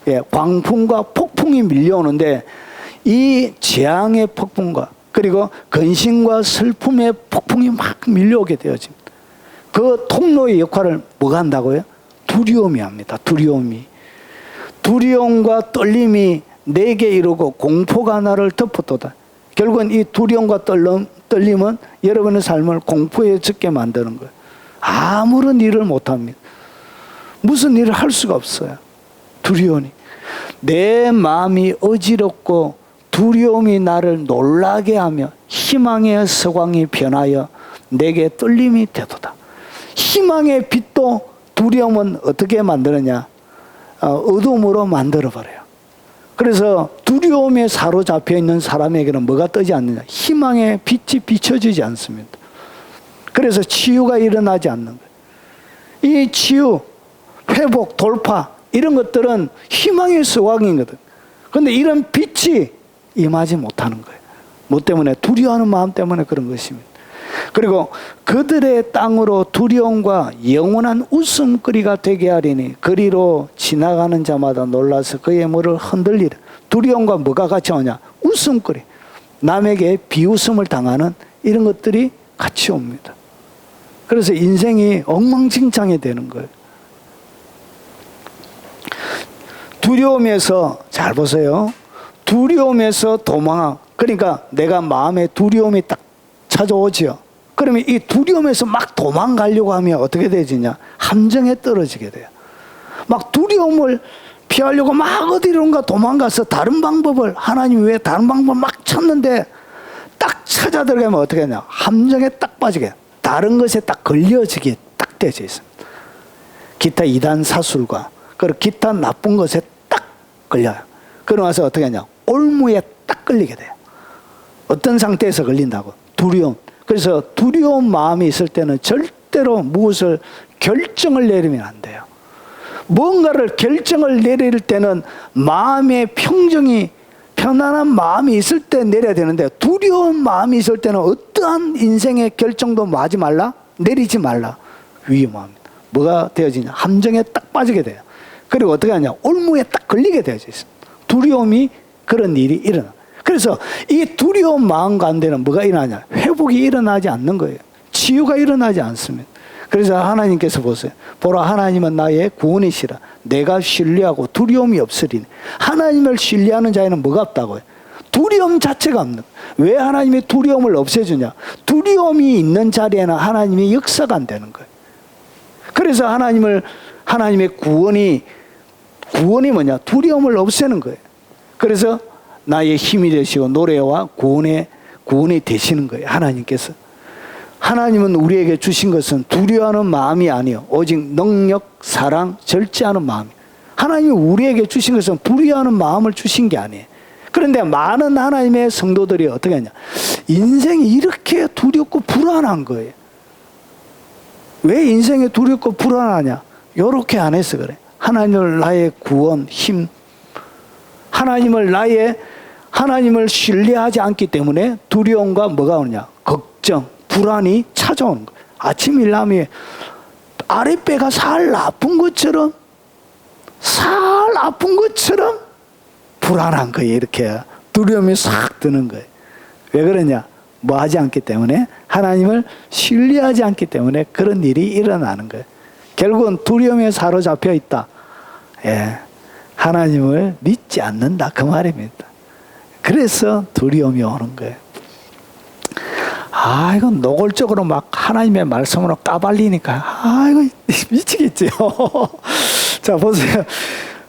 예, 광풍과 폭풍이 밀려오는데 이 재앙의 폭풍과 그리고 근심과 슬픔의 폭풍이 막 밀려오게 되어집니다. 그 통로의 역할을 뭐가 한다고요? 두려움이 합니다. 두려움이. 두려움과 떨림이 내게 이르고 공포가 나를 덮었도다. 결국은 이 두려움과 떨림은 여러분의 삶을 공포에 젖게 만드는 거예요. 아무런 일을 못합니다. 무슨 일을 할 수가 없어요. 두려움이. 내 마음이 어지럽고 두려움이 나를 놀라게 하며 희망의 서광이 변하여 내게 떨림이 되도다. 희망의 빛도 두려움은 어떻게 만드느냐? 어둠으로 만들어버려요. 그래서 두려움에 사로잡혀 있는 사람에게는 뭐가 뜨지 않느냐? 희망의 빛이 비춰지지 않습니다. 그래서 치유가 일어나지 않는 거예요. 이 치유, 회복, 돌파 이런 것들은 희망의 서광이거든. 그런데 이런 빛이 임하지 못하는 거예요. 뭐 때문에? 두려워하는 마음 때문에 그런 것입니다. 그리고 그들의 땅으로 두려움과 영원한 웃음거리가 되게 하리니 그리로 지나가는 자마다 놀라서 그의 물을 흔들리라. 두려움과 뭐가 같이 오냐? 웃음거리. 남에게 비웃음을 당하는 이런 것들이 같이 옵니다. 그래서 인생이 엉망진창이 되는 거예요. 두려움에서 잘 보세요. 두려움에서 도망. 그러니까 내가 마음에 두려움이 딱 찾아오지요. 그러면 이 두려움에서 막 도망가려고 하면 어떻게 되지냐? 함정에 떨어지게 돼요. 막 두려움을 피하려고 막 어디론가 도망가서 다른 방법을 하나님 왜 다른 방법 막 찾는데 딱 찾아 들어가면 어떻게 하냐? 함정에 딱 빠지게 돼요. 다른 것에 딱 걸려지게 딱 되어 있습니다. 기타 이단 사술과 그리고 기타 나쁜 것에 딱 걸려요. 그러고 나서 어떻게 하냐? 올무에 딱 걸리게 돼요. 어떤 상태에서 걸린다고? 두려움. 그래서 두려운 마음이 있을 때는 절대로 무엇을 결정을 내리면 안 돼요. 뭔가를 결정을 내릴 때는 마음의 평정이 편안한 마음이 있을 때 내려야 되는데 두려운 마음이 있을 때는 어떠한 인생의 결정도 뭐 하지 말라? 내리지 말라. 위험합니다. 뭐가 되어지냐? 함정에 딱 빠지게 돼요. 그리고 어떻게 하냐? 올무에 딱 걸리게 되어져 있어요. 두려움이 그런 일이 일어나. 그래서 이 두려운 마음 가운데는 뭐가 일어나냐? 회복이 일어나지 않는 거예요. 치유가 일어나지 않습니다. 그래서 하나님께서 보세요. 보라, 하나님은 나의 구원이시라. 내가 신뢰하고 두려움이 없으리니. 하나님을 신뢰하는 자에는 뭐가 없다고요? 두려움 자체가 없는. 왜 하나님이 두려움을 없애주냐? 두려움이 있는 자리에는 하나님이 역사가 안 되는 거예요. 그래서 하나님의 구원이 뭐냐? 두려움을 없애는 거예요. 그래서 나의 힘이 되시고 노래와 구원이 되시는 거예요. 하나님께서. 하나님은 우리에게 주신 것은 두려워하는 마음이 아니요 오직 능력, 사랑, 절제하는 마음이에요. 하나님이 우리에게 주신 것은 두려워하는 마음을 주신 게 아니에요. 그런데 많은 하나님의 성도들이 어떻게 하냐? 인생이 이렇게 두렵고 불안한 거예요. 왜 인생이 두렵고 불안하냐? 요렇게 안 해서 그래. 하나님을 나의 구원, 힘, 하나님을 신뢰하지 않기 때문에 두려움과 뭐가 오느냐? 걱정, 불안이 찾아오는 거예요. 아침 일어나면 아랫배가 살 아픈 것처럼 불안한 거예요. 이렇게 두려움이 싹 드는 거예요. 왜 그러냐? 뭐 하지 않기 때문에, 하나님을 신뢰하지 않기 때문에 그런 일이 일어나는 거예요. 결국은 두려움에 사로잡혀 있다. 예, 하나님을 믿지 않는다, 그 말입니다. 그래서 두려움이 오는 거예요. 이건 노골적으로 막 하나님의 말씀으로 까발리니까 이거 미치겠지요. 자, 보세요.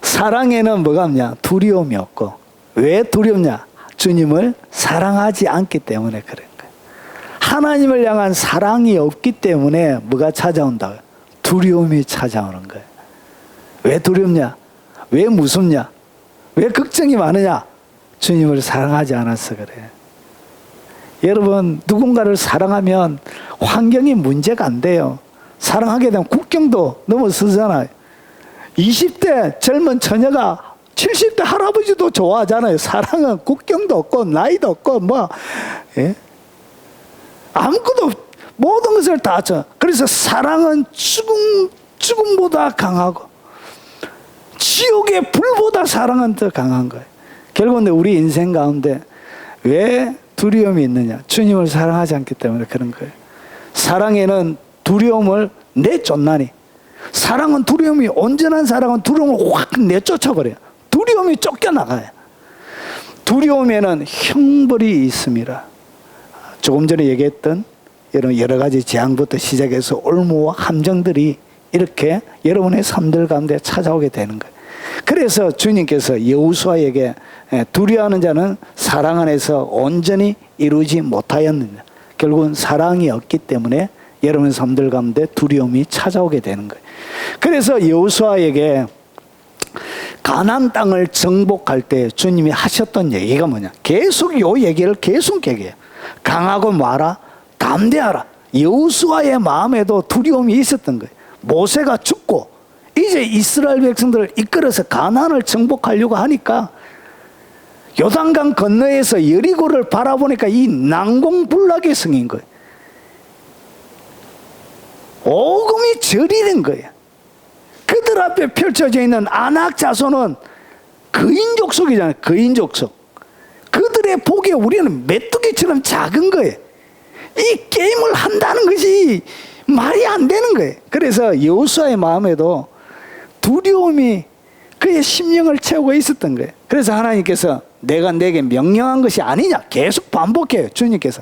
사랑에는 뭐가 없냐? 두려움이 없고. 왜 두렵냐? 주님을 사랑하지 않기 때문에 그런 거예요. 하나님을 향한 사랑이 없기 때문에 뭐가 찾아온다고요? 두려움이 찾아오는 거예요. 왜 두렵냐? 왜 무섭냐? 왜 걱정이 많으냐? 주님을 사랑하지 않아서 그래요. 여러분, 누군가를 사랑하면 환경이 문제가 안 돼요. 사랑하게 되면 국경도 넘어서잖아요. 20대 젊은 처녀가 70대 할아버지도 좋아하잖아요. 사랑은 국경도 없고 나이도 없고 예? 아무것도 모든 것을 다 줘. 그래서 사랑은 죽음보다 강하고 지옥의 불보다 사랑은 더 강한 거예요. 결국은 우리 인생 가운데 왜 두려움이 있느냐? 주님을 사랑하지 않기 때문에 그런 거예요. 사랑에는 두려움을 내쫓나니. 사랑은 두려움이, 온전한 사랑은 두려움을 확 내쫓아버려요. 두려움이 쫓겨나가요. 두려움에는 형벌이 있습니다. 조금 전에 얘기했던 여러 가지 재앙부터 시작해서 올무와 함정들이 이렇게 여러분의 삶들 가운데 찾아오게 되는 거예요. 그래서 주님께서 여호수아에게 두려워하는 자는 사랑 안에서 온전히 이루지 못하였느냐. 결국은 사랑이 없기 때문에 여러분의 삶들 가운데 두려움이 찾아오게 되는 거예요. 그래서 여호수아에게 가나안 땅을 정복할 때 주님이 하셨던 얘기가 뭐냐? 계속 요 얘기를 계속 얘기해요. 강하고 마라, 담대하라. 여호수아의 마음에도 두려움이 있었던 거예요. 모세가 죽고 이제 이스라엘 백성들을 이끌어서 가나안을 정복하려고 하니까 요단강 건너에서 여리고를 바라보니까 이 난공불락의 성인 거예요. 오금이 절이 된 거예요. 그들 앞에 펼쳐져 있는 아낙 자손은 거인족 속이잖아요. 거인족 속. 그들의 보기에 우리는 메뚜기처럼 작은 거예요. 이 게임을 한다는 것이 말이 안 되는 거예요. 그래서 여호수아의 마음에도 두려움이 그의 심령을 채우고 있었던 거예요. 그래서 하나님께서 내가 내게 명령한 것이 아니냐 계속 반복해요. 주님께서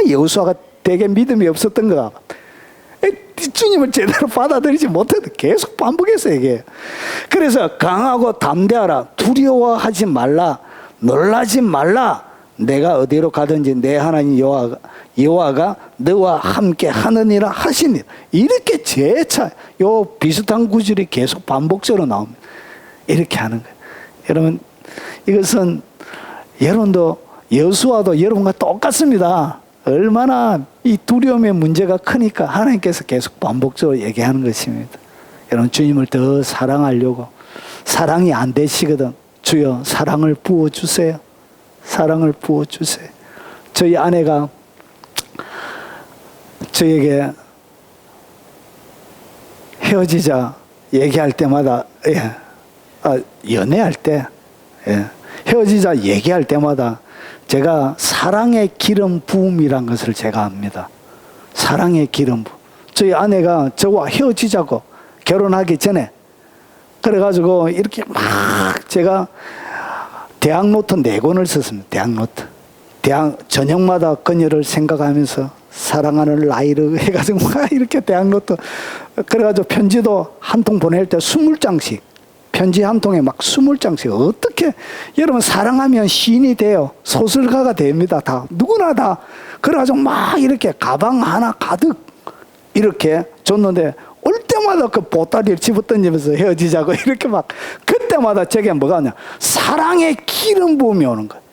여호수아가 되게 믿음이 없었던 것 같아. 주님을 제대로 받아들이지 못해도 계속 반복해서 얘기해요. 그래서 강하고 담대하라. 두려워하지 말라. 놀라지 말라. 내가 어디로 가든지 내 하나님 여호와가 너와 함께 하느니라 하시니라. 이렇게 재차 요 비슷한 구절이 계속 반복적으로 나옵니다. 이렇게 하는 거예요. 여러분, 이것은 여러분도 여호수아도 여러분과 똑같습니다. 얼마나 이 두려움의 문제가 크니까 하나님께서 계속 반복적으로 얘기하는 것입니다. 여러분 주님을 더 사랑하려고 사랑이 안 되시거든. 주여 사랑을 부어주세요. 사랑을 부어주세요. 저희 아내가 저에게 헤어지자 얘기할 때마다 연애할 때 헤어지자 얘기할 때마다 제가 사랑의 기름 부음이란 것을 제가 압니다. 사랑의 기름 부음. 저희 아내가 저와 헤어지자고 결혼하기 전에 그래가지고 이렇게 막 제가 대학 노트 4권을 썼습니다. 대학 노트. 저녁마다 그녀를 생각하면서 사랑하는 라이르 해가지고 막 이렇게 대학 노트 그래가지고 편지도 한 통 보낼 때 20장씩 편지 한 통에 막 20장씩 어떻게 여러분 사랑하면 시인이 돼요. 소설가가 됩니다. 다 누구나 다 그래가지고 막 이렇게 가방 하나 가득 이렇게 줬는데 올 때마다 그 보따리를 집어던지면서 헤어지자고 이렇게 막 그때마다 제게 뭐가 오냐 사랑의 기름 부음이 오는 거예요.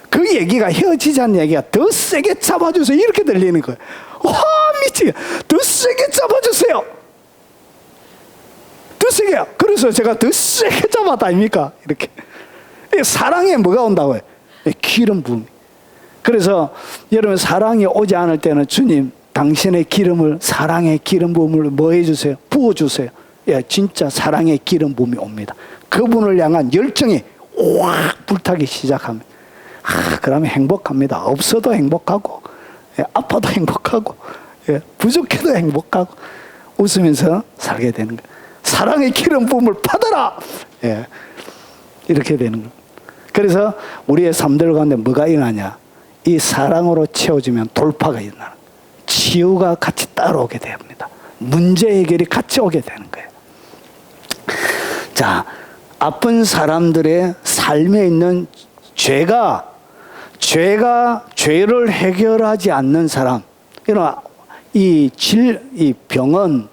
그 얘기가 헤어지자는 얘기가 더 세게 잡아주세요 이렇게 들리는 거예요. 와 미치게 더 세게 잡아주세요. 더 세게. 그래서 제가 더 세게 잡았다 아닙니까? 이렇게 사랑에 뭐가 온다고요? 기름 부음. 그래서 여러분 사랑이 오지 않을 때는 주님 당신의 기름을 사랑의 기름 부음을 뭐 해주세요? 부어주세요. 예, 진짜 사랑의 기름 부음이 옵니다. 그분을 향한 열정이 확 불타기 시작합니다. 그러면 행복합니다. 없어도 행복하고 아파도 행복하고 부족해도 행복하고 웃으면서 살게 되는 거예요. 사랑의 기름 부음을 받아라. 이렇게 되는 거예요. 그래서 우리의 삶들 가운데 뭐가 일어나냐? 이 사랑으로 채워지면 돌파가 일어나는 거예요. 치유가 같이 따라오게 됩니다. 문제 해결이 같이 오게 되는 거예요. 자, 아픈 사람들의 삶에 있는 죄를 해결하지 않는 사람, 이 병은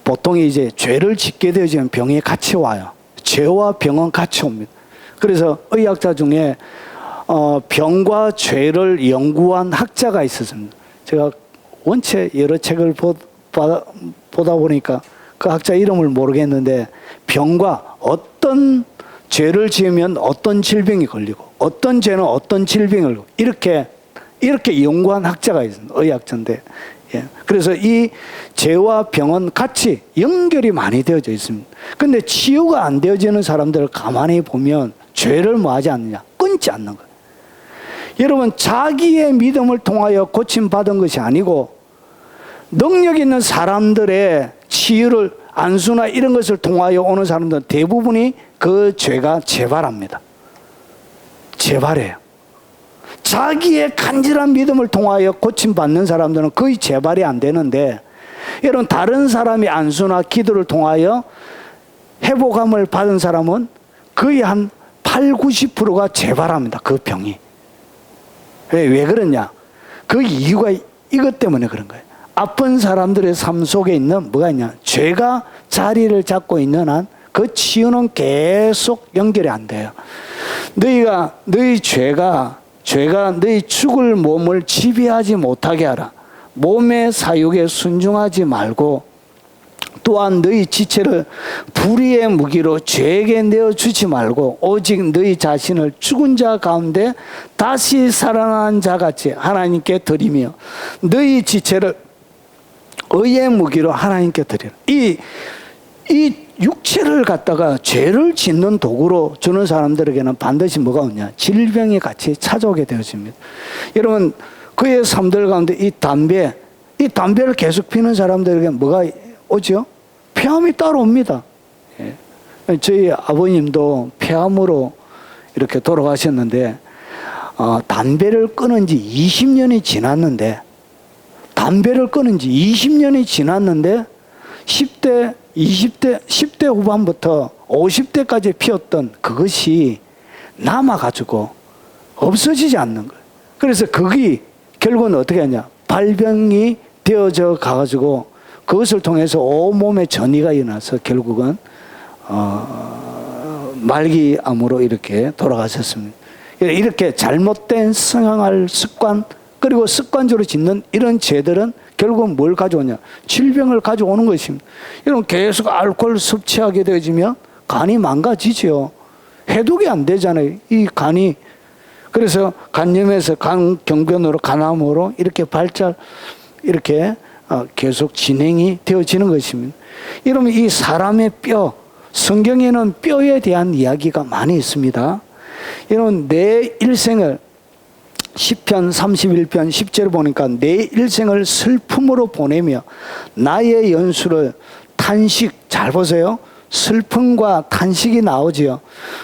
보통 이제 죄를 짓게 되어지면 병이 같이 와요. 죄와 병은 같이 옵니다. 그래서 의학자 중에 병과 죄를 연구한 학자가 있었습니다. 제가 원체 여러 책을 보다 보니까 그 학자 이름을 모르겠는데 병과 어떤 죄를 지으면 어떤 질병이 걸리고 어떤 죄는 어떤 질병을 걸리고 이렇게 연구한 학자가 있습니다. 의학자인데 그래서 이 죄와 병은 같이 연결이 많이 되어져 있습니다. 근데 치유가 안 되어지는 사람들을 가만히 보면 죄를 뭐 하지 않느냐? 끊지 않는 거예요. 여러분 자기의 믿음을 통하여 고침받은 것이 아니고 능력 있는 사람들의 치유를 안수나 이런 것을 통하여 오는 사람들은 대부분이 그 죄가 재발합니다. 재발해요. 자기의 간절한 믿음을 통하여 고침받는 사람들은 거의 재발이 안 되는데 여러분 다른 사람이 안수나 기도를 통하여 회복함을 받은 사람은 거의 한 80~90%가 재발합니다. 그 병이. 왜 그러냐? 그 이유가 이것 때문에 그런 거예요. 아픈 사람들의 삶 속에 있는 뭐가 있냐? 죄가 자리를 잡고 있는 한 그 치유는 계속 연결이 안 돼요. 너희 죄가 너희 죽을 몸을 지배하지 못하게 하라. 몸의 사육에 순종하지 말고 또한 너희 지체를 불의의 무기로 죄에게 내어주지 말고 오직 너희 자신을 죽은 자 가운데 다시 살아난 자같이 하나님께 드리며 너희 지체를 의의 무기로 하나님께 드리라. 이 육체를 갖다가 죄를 짓는 도구로 주는 사람들에게는 반드시 뭐가 오냐? 질병이 같이 찾아오게 되어집니다. 여러분 그의 삶들 가운데 이 담배를 계속 피는 사람들에게 뭐가 오죠? 폐암이 따로 옵니다. 저희 아버님도 폐암으로 이렇게 돌아가셨는데 담배를 끊은 지 20년이 지났는데 10대, 20대, 10대 후반부터 50대까지 피웠던 그것이 남아가지고 없어지지 않는 거예요. 그래서 그게 결국은 어떻게 하냐? 발병이 되어져 가가지고 그것을 통해서 온몸에 전이가 일어나서 결국은 말기암으로 이렇게 돌아가셨습니다. 이렇게 잘못된 성행할 습관 그리고 습관적으로 짓는 이런 죄들은 결국은 뭘 가져오냐? 질병을 가져오는 것입니다. 여러분 계속 알코올 섭취하게 되어지면 간이 망가지죠. 해독이 안 되잖아요. 이 간이. 그래서 간염에서 간경변으로 간암으로 이렇게 발달 이렇게 계속 진행이 되어지는 것입니다. 여러분 이 사람의 뼈, 성경에는 뼈에 대한 이야기가 많이 있습니다. 여러분 내 일생을 시편 31편 10절을 보니까 내 일생을 슬픔으로 보내며 나의 연수를 탄식, 잘 보세요. 슬픔과 탄식이 나오지요.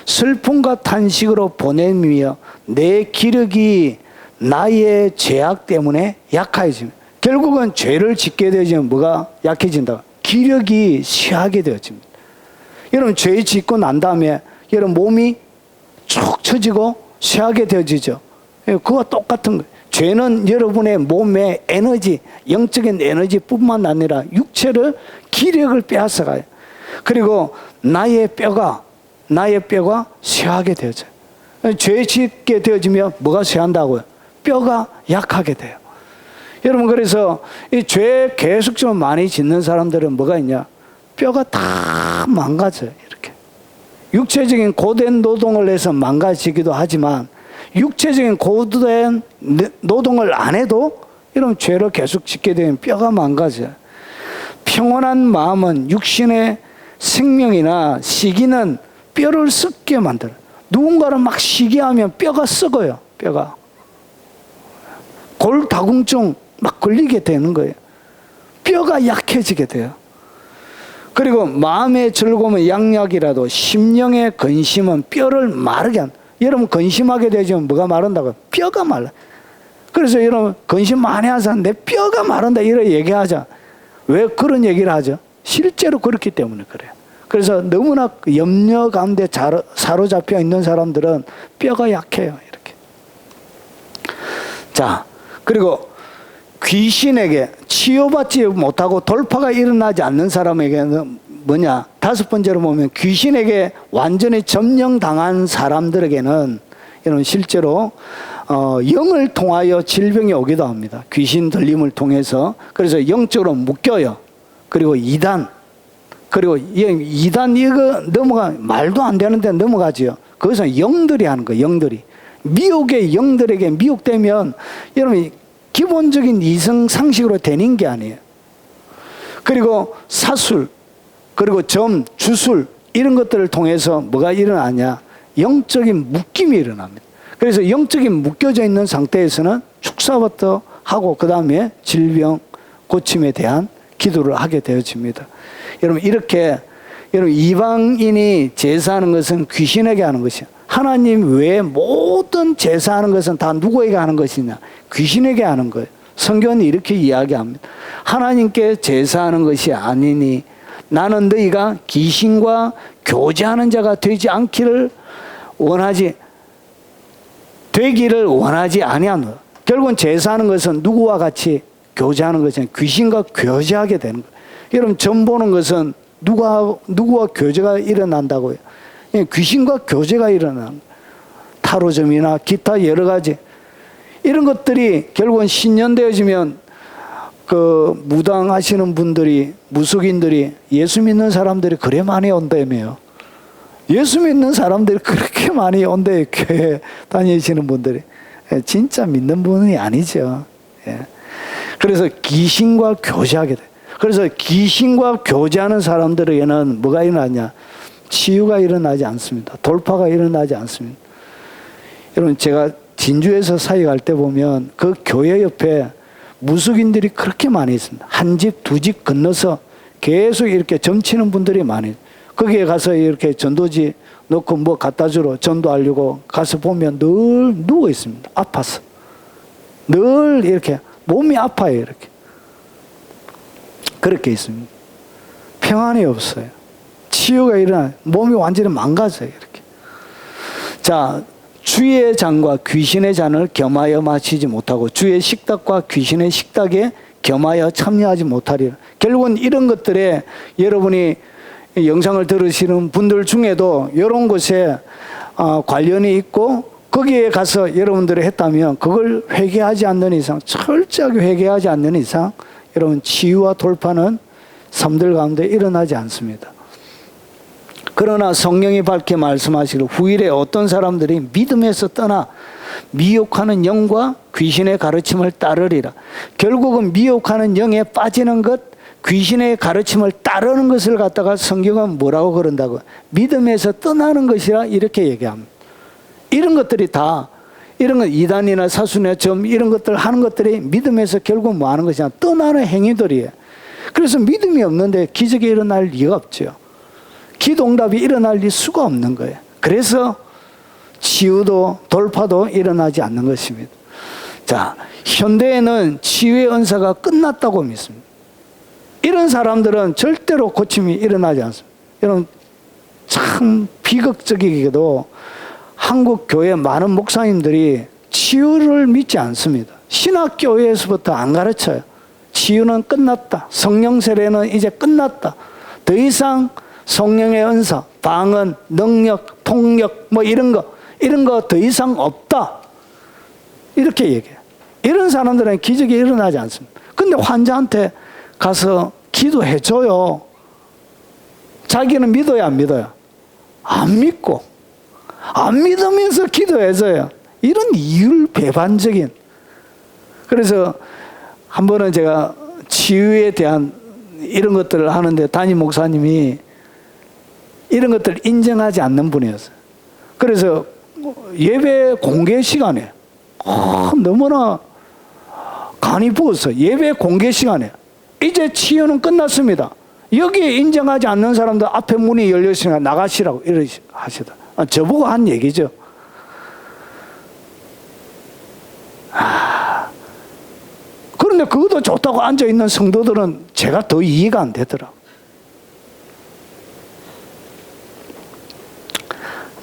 슬픔과 탄식으로 보내며 내 기력이 나의 죄악 때문에 약해집니다. 결국은 죄를 짓게 되지면 뭐가 약해진다? 기력이 쇠하게 되어집니다. 여러분 죄 짓고 난 다음에 여러분 몸이 축 처지고 쇠하게 되어지죠. 그와 똑같은 거예요. 죄는 여러분의 몸의 에너지, 영적인 에너지뿐만 아니라 육체를 기력을 빼앗아가요. 그리고 나의 뼈가 쇠하게 되어져요. 죄 짓게 되어지면 뭐가 쇠한다고요? 뼈가 약하게 돼요. 여러분 그래서 이 죄 계속 좀 많이 짓는 사람들은 뭐가 있냐? 뼈가 다 망가져요. 이렇게 육체적인 고된 노동을 해서 망가지기도 하지만 육체적인 고된 노동을 안 해도 이런 죄를 계속 짓게 되면 뼈가 망가져요. 평온한 마음은 육신의 생명이나 시기는 뼈를 썩게 만들어요. 누군가를 막 시기하면 뼈가 썩어요. 뼈가 골다공증 막 걸리게 되는 거예요. 뼈가 약해지게 돼요. 그리고 마음의 즐거움은 양약이라도 심령의 근심은 뼈를 마르게 한다. 여러분 근심하게 되면 뭐가 마른다고요? 뼈가 말라. 그래서 여러분 근심 많이 하는 사람 내 뼈가 마른다 이렇게 얘기하자. 왜 그런 얘기를 하죠? 실제로 그렇기 때문에 그래요. 그래서 너무나 염려 가운데 사로잡혀 있는 사람들은 뼈가 약해요. 이렇게. 자, 그리고 귀신에게 치유받지 못하고 돌파가 일어나지 않는 사람에게는 뭐냐? 다섯 번째로 보면 귀신에게 완전히 점령당한 사람들에게는 이런 실제로 영을 통하여 질병이 오기도 합니다. 귀신 들림을 통해서. 그래서 영적으로 묶여요. 그리고 이단 이거 넘어가 말도 안 되는데 넘어가지요. 그것은 영들이 하는 거예요. 영들이 미혹의 영들에게 미혹되면 여러분 기본적인 이성 상식으로 되는 게 아니에요. 그리고 사술 그리고 점, 주술 이런 것들을 통해서 뭐가 일어나냐? 영적인 묶임이 일어납니다. 그래서 영적인 묶여져 있는 상태에서는 축사부터 하고 그 다음에 질병 고침에 대한 기도를 하게 되어집니다. 여러분 이렇게 여러분 이방인이 제사하는 것은 귀신에게 하는 것이요. 하나님 외에 모든 제사하는 것은 다 누구에게 하는 것이냐? 귀신에게 하는 거예요. 성경은 이렇게 이야기합니다. 하나님께 제사하는 것이 아니니 나는 너희가 귀신과 교제하는 자가 되기를 원하지 아니하노라. 결국은 제사하는 것은 누구와 같이 교제하는 것은 귀신과 교제하게 되는 거예요. 여러분 점 보는 것은 누구와 교제가 일어난다고요? 귀신과 교제가 일어나는 타로점이나 기타 여러 가지 이런 것들이 결국은 신년되어지면 그 무당하시는 분들이 무속인들이 예수 믿는 사람들이 그래 많이 온다며요. 예수 믿는 사람들이 그렇게 많이 온대요. 교회 다니시는 분들이. 진짜 믿는 분이 아니죠. 그래서 귀신과 교제하게 돼. 그래서 귀신과 교제하는 사람들에게는 뭐가 일어나냐? 치유가 일어나지 않습니다. 돌파가 일어나지 않습니다. 여러분 제가 진주에서 사역할 때 보면 그 교회 옆에 무속인들이 그렇게 많이 있습니다. 한 집, 두 집 건너서 계속 이렇게 점치는 분들이 많이 있어요. 거기에 가서 이렇게 전도지 놓고 뭐 갖다 주러 전도하려고 가서 보면 늘 누워 있습니다. 아파서. 늘 이렇게 몸이 아파요. 이렇게. 그렇게 있습니다. 평안이 없어요. 치유가 일어나요. 몸이 완전히 망가져요. 이렇게. 자, 주의 잔과 귀신의 잔을 겸하여 마시지 못하고 주의 식탁과 귀신의 식탁에 겸하여 참여하지 못하리라. 결국은 이런 것들에 여러분이 영상을 들으시는 분들 중에도 이런 것에 관련이 있고 거기에 가서 여러분들이 했다면 그걸 회개하지 않는 이상, 철저하게 회개하지 않는 이상 여러분 치유와 돌파는 삶들 가운데 일어나지 않습니다. 그러나 성령이 밝게 말씀하시기를 후일에 어떤 사람들이 믿음에서 떠나 미혹하는 영과 귀신의 가르침을 따르리라. 결국은 미혹하는 영에 빠지는 것, 귀신의 가르침을 따르는 것을 갖다가 성경은 뭐라고 그런다고? 믿음에서 떠나는 것이라 이렇게 얘기합니다. 이런 것들이 다, 이런 것 이단이나 사순이나 점 이런 것들 하는 것들이 믿음에서 결국 뭐 하는 것이냐? 떠나는 행위들이에요. 그래서 믿음이 없는데 기적이 일어날 리가 없죠. 기도응답이 일어날 수가 없는 거예요. 그래서 치유도 돌파도 일어나지 않는 것입니다. 자, 현대에는 치유의 은사가 끝났다고 믿습니다. 이런 사람들은 절대로 고침이 일어나지 않습니다. 여러분, 참 비극적이게도 한국 교회 많은 목사님들이 치유를 믿지 않습니다. 신학교에서부터 안 가르쳐요. 치유는 끝났다. 성령 세례는 이제 끝났다. 더 이상 성령의 은사, 방언, 능력, 통력 뭐 이런 거 더 이상 없다. 이렇게 얘기해요. 이런 사람들은 기적이 일어나지 않습니다. 근데 환자한테 가서 기도해줘요. 자기는 믿어요, 안 믿어요? 안 믿고, 안 믿으면서 기도해줘요. 이런 이율배반적인. 그래서 한 번은 제가 치유에 대한 이런 것들을 하는데 담임 목사님이 이런 것들을 인정하지 않는 분이었어요. 그래서 예배 공개 시간에 너무나 간이 부었어요. 예배 공개 시간에 이제 치유는 끝났습니다. 여기 인정하지 않는 사람들 앞에 문이 열렸으니까 나가시라고 이러시 하시다. 저보고 한 얘기죠. 그런데 그것도 좋다고 앉아있는 성도들은 제가 더 이해가 안 되더라.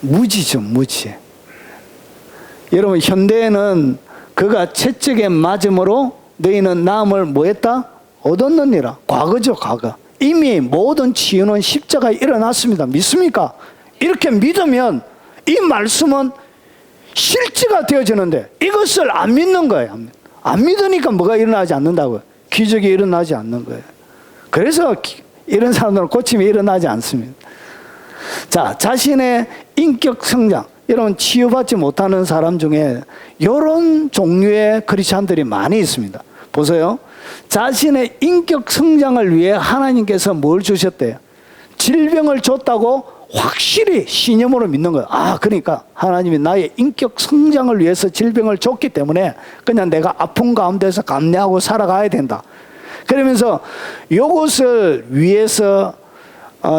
무지죠, 무지. 여러분, 현대에는 그가 채찍에 맞음으로 너희는 나음을 뭐했다? 얻었느니라. 과거죠, 과거. 이미 모든 치유는 십자가에 일어났습니다. 믿습니까? 이렇게 믿으면 이 말씀은 실제가 되어지는데 이것을 안 믿는 거예요. 안 믿으니까 뭐가 일어나지 않는다고요? 기적이 일어나지 않는 거예요. 그래서 이런 사람들은 고침이 일어나지 않습니다. 자, 자신의 인격 성장, 여러분 치유받지 못하는 사람 중에 이런 종류의 크리스찬들이 많이 있습니다. 보세요. 자신의 인격 성장을 위해 하나님께서 뭘 주셨대요? 질병을 줬다고 확실히 신념으로 믿는 거예요. 그러니까 하나님이 나의 인격 성장을 위해서 질병을 줬기 때문에 그냥 내가 아픈 가운데서 감내하고 살아가야 된다. 그러면서 이것을 위해서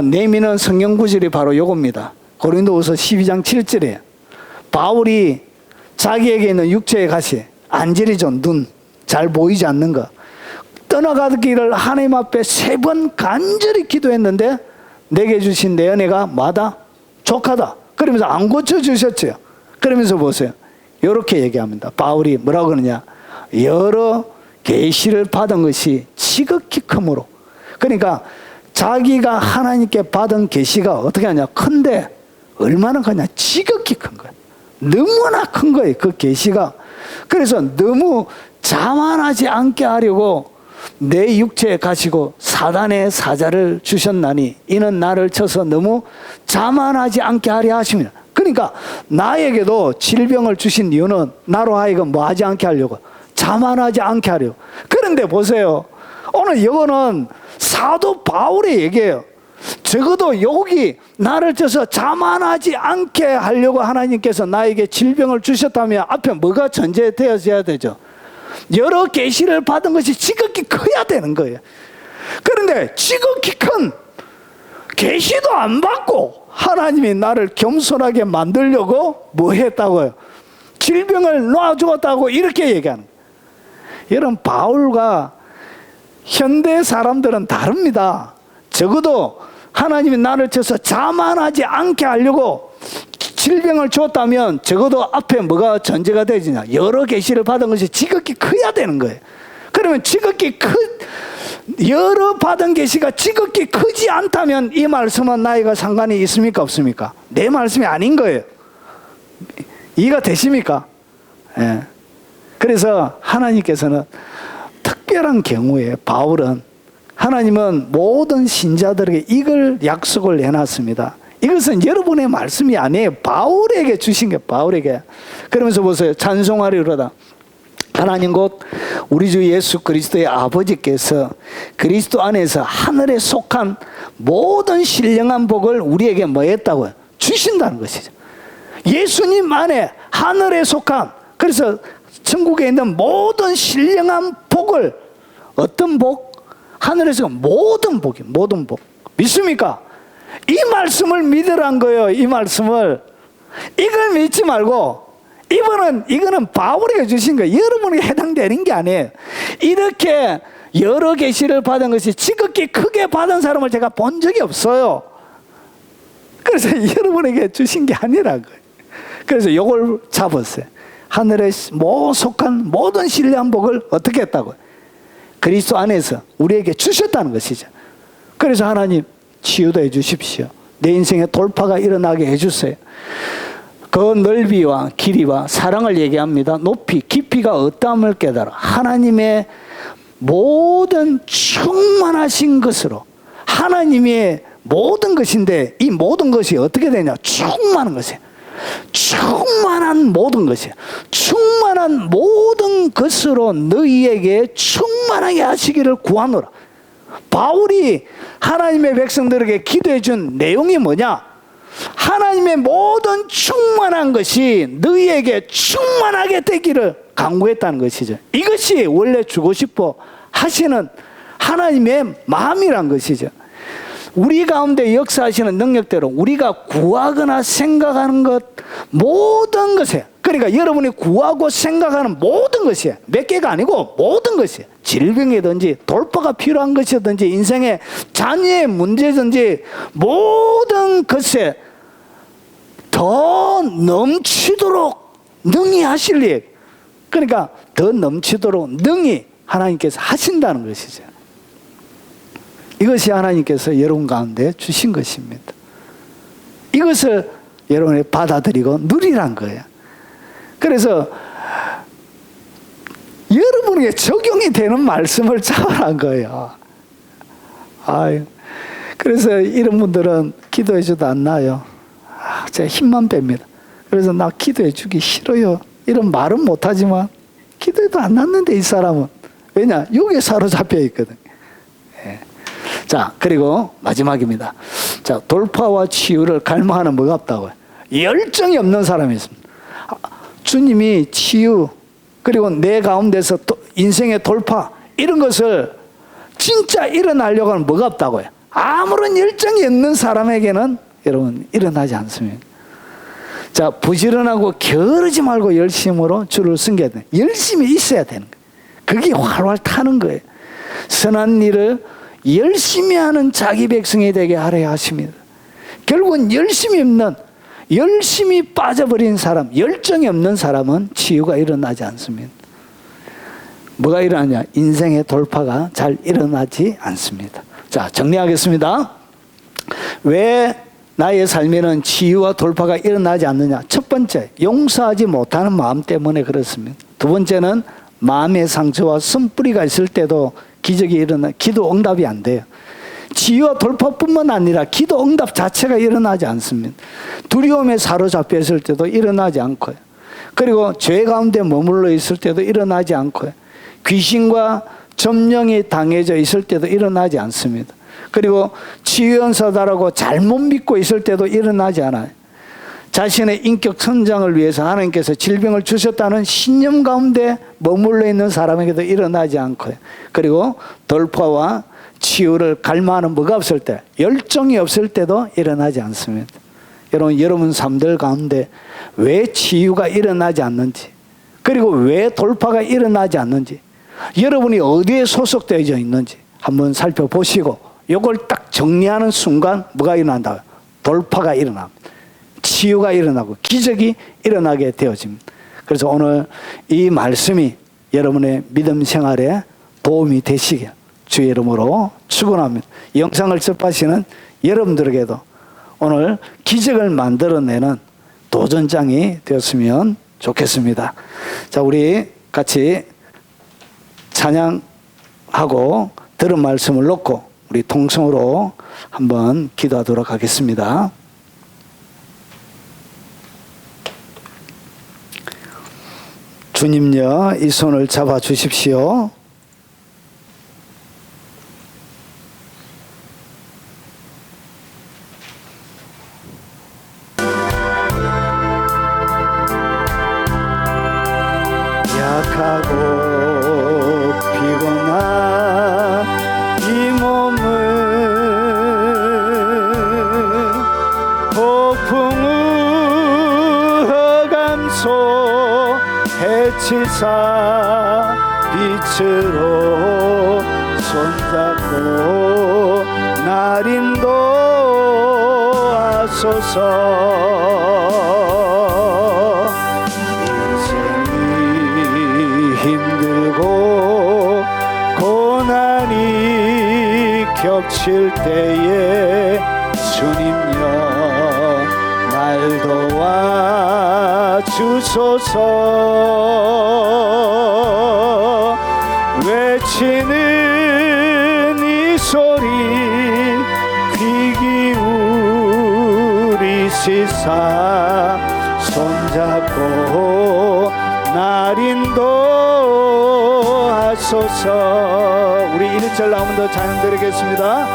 내미는 성경 구절이 바로 이겁니다. 고린도후서 12장 7절에 바울이 자기에게 있는 육체의 가시, 안질이죠, 눈, 잘 보이지 않는 거 떠나가기를 하나님 앞에 3번 간절히 기도했는데 내게 주신 내 은혜가 마다 족하다. 그러면서 안 고쳐주셨죠. 그러면서 보세요. 이렇게 얘기합니다. 바울이 뭐라고 그러냐? 여러 계시를 받은 것이 지극히 크므로. 그러니까 자기가 하나님께 받은 계시가 어떻게 하냐? 큰데 얼마나 크냐? 지극히 큰 거예요. 너무나 큰 거예요, 그 계시가. 그래서 너무 자만하지 않게 하려고 내 육체에 가시고 사단의 사자를 주셨나니 이는 나를 쳐서 너무 자만하지 않게 하려 하십니다. 그러니까 나에게도 질병을 주신 이유는 나로 하여금 뭐 하지 않게 하려고, 자만하지 않게 하려고. 그런데 보세요, 오늘 이거는 사도 바울의 얘기예요. 적어도 여기 나를 쳐서 자만하지 않게 하려고 하나님께서 나에게 질병을 주셨다면 앞에 뭐가 전제되어져야 되죠? 여러 계시를 받은 것이 지극히 커야 되는 거예요. 그런데 지극히 큰 계시도 안 받고 하나님이 나를 겸손하게 만들려고 뭐 했다고요? 질병을 놔주었다고 이렇게 얘기하는 거예요. 여러분, 바울과 현대 사람들은 다릅니다. 적어도 하나님이 나를 쳐서 자만하지 않게 하려고 질병을 줬다면 적어도 앞에 뭐가 전제가 되지냐? 여러 계시를 받은 것이 지극히 커야 되는 거예요. 그러면 지극히 여러 받은 계시가 지극히 크지 않다면 이 말씀은 나이가 상관이 있습니까? 없습니까? 내 말씀이 아닌 거예요. 이해가 되십니까? 예. 그래서 하나님께서는 특별한 경우에 바울은 하나님은 모든 신자들에게 이걸 약속을 해놨습니다. 이것은 여러분의 말씀이 아니에요. 바울에게 주신 게 바울에게. 그러면서 보세요. 찬송하리로다. 하나님 곧 우리 주 예수 그리스도의 아버지께서 그리스도 안에서 하늘에 속한 모든 신령한 복을 우리에게 뭐 했다고요? 주신다는 것이죠. 예수님 안에 하늘에 속한, 그래서 천국에 있는 모든 신령한 복을, 어떤 복? 하늘에서 모든 복이, 모든 복. 믿습니까? 이 말씀을 믿으란 거예요. 이 말씀을. 이걸 믿지 말고, 이거는 바울에게 주신 거예요. 여러분에게 해당되는 게 아니에요. 이렇게 여러 계시를 받은 것이 지극히 크게 받은 사람을 제가 본 적이 없어요. 그래서 여러분에게 주신 게 아니라고요. 그래서 이걸 잡았어요. 하늘에 속한 모든 신령한 복을 어떻게 했다고요? 그리스도 안에서 우리에게 주셨다는 것이죠. 그래서 하나님 치유도 해 주십시오. 내 인생에 돌파가 일어나게 해 주세요. 그 넓이와 길이와 사랑을 얘기합니다. 높이, 깊이가 어떠함을 깨달아 하나님의 모든 충만하신 것으로, 하나님의 모든 것인데 이 모든 것이 어떻게 되냐? 충만한 것이에요. 충만한 모든 것이에요. 충만한 모든 것으로 너희에게 충만하게 하시기를 구하노라. 바울이 하나님의 백성들에게 기도해 준 내용이 뭐냐? 하나님의 모든 충만한 것이 너희에게 충만하게 되기를 간구했다는 것이죠. 이것이 원래 주고 싶어 하시는 하나님의 마음이란 것이죠. 우리 가운데 역사하시는 능력대로 우리가 구하거나 생각하는 것 모든 것에, 그러니까 여러분이 구하고 생각하는 모든 것이 몇 개가 아니고 모든 것이, 질병이든지 돌파가 필요한 것이든지 인생의 자녀의 문제든지 모든 것에 더 넘치도록 능히 하실 일, 그러니까 더 넘치도록 능히 하나님께서 하신다는 것이죠. 이것이 하나님께서 여러분 가운데 주신 것입니다. 이것을 여러분이 받아들이고 누리란 거예요. 그래서 여러분에게 적용이 되는 말씀을 잡으란 거예요. 아유, 그래서 이런 분들은 기도해 줘도 안 나요. 제가 힘만 뺍니다. 그래서 나 기도해 주기 싫어요. 이런 말은 못하지만 기도해도 안 났는데 이 사람은. 왜냐? 여기에 사로잡혀 있거든. 예. 자, 그리고 마지막입니다. 자, 돌파와 치유를 갈망하는 뭐가 없다고요? 열정이 없는 사람이 있습니다. 주님이 치유, 그리고 내 가운데서 인생의 돌파, 이런 것을 진짜 일어나려고 하는 뭐가 없다고요? 아무런 열정이 없는 사람에게는 여러분 일어나지 않습니다. 자, 부지런하고 게으르지 말고 열심으로 주를 섬겨야 돼. 열심히 있어야 되는 거예요. 그게 활활 타는 거예요. 선한 일을 열심히 하는 자기 백성이 되게 하려 하십니다. 결국은 열심히 빠져버린 사람, 열정이 없는 사람은 치유가 일어나지 않습니다. 뭐가 일어나냐? 인생의 돌파가 잘 일어나지 않습니다. 자, 정리하겠습니다. 왜 나의 삶에는 치유와 돌파가 일어나지 않느냐? 첫 번째, 용서하지 못하는 마음 때문에 그렇습니다. 두 번째는 마음의 상처와 쓴뿌리가 있을 때도 기적이 기도 응답이 안 돼요. 치유와 돌파뿐만 아니라 기도 응답 자체가 일어나지 않습니다. 두려움에 사로잡혀 있을 때도 일어나지 않고요. 그리고 죄 가운데 머물러 있을 때도 일어나지 않고요. 귀신과 점령이 당해져 있을 때도 일어나지 않습니다. 그리고 치유연사다라고 잘못 믿고 있을 때도 일어나지 않아요. 자신의 인격 성장을 위해서 하나님께서 질병을 주셨다는 신념 가운데 머물러 있는 사람에게도 일어나지 않고요. 그리고 돌파와 치유를 갈망하는 뭐가 없을 때, 열정이 없을 때도 일어나지 않습니다. 여러분 삶들 가운데 왜 치유가 일어나지 않는지, 그리고 왜 돌파가 일어나지 않는지, 여러분이 어디에 소속되어 있는지 한번 살펴보시고 이걸 딱 정리하는 순간 뭐가 일어난다? 돌파가 일어납니다. 치유가 일어나고 기적이 일어나게 되어집니다. 그래서 오늘 이 말씀이 여러분의 믿음 생활에 도움이 되시길 주의 이름으로 축원합니다. 영상을 접하시는 여러분들에게도 오늘 기적을 만들어내는 도전장이 되었으면 좋겠습니다. 자, 우리 같이 찬양 하고 들은 말씀을 놓고 우리 통성으로 한번 기도하도록 하겠습니다. 주님여, 이 손을 잡아 주십시오. 약하고 피곤한 이 몸을 폭풍우 흑암소 해치사 빛으로 손잡고 날 인도하소서. 인생이 힘들고 고난이 겹칠 때에 주님여 날 도와주소서. 외치는 이 소리 귀 기울이시사 손잡고 날 인도하소서. 우리 1절 한번 더 찬양 드리겠습니다.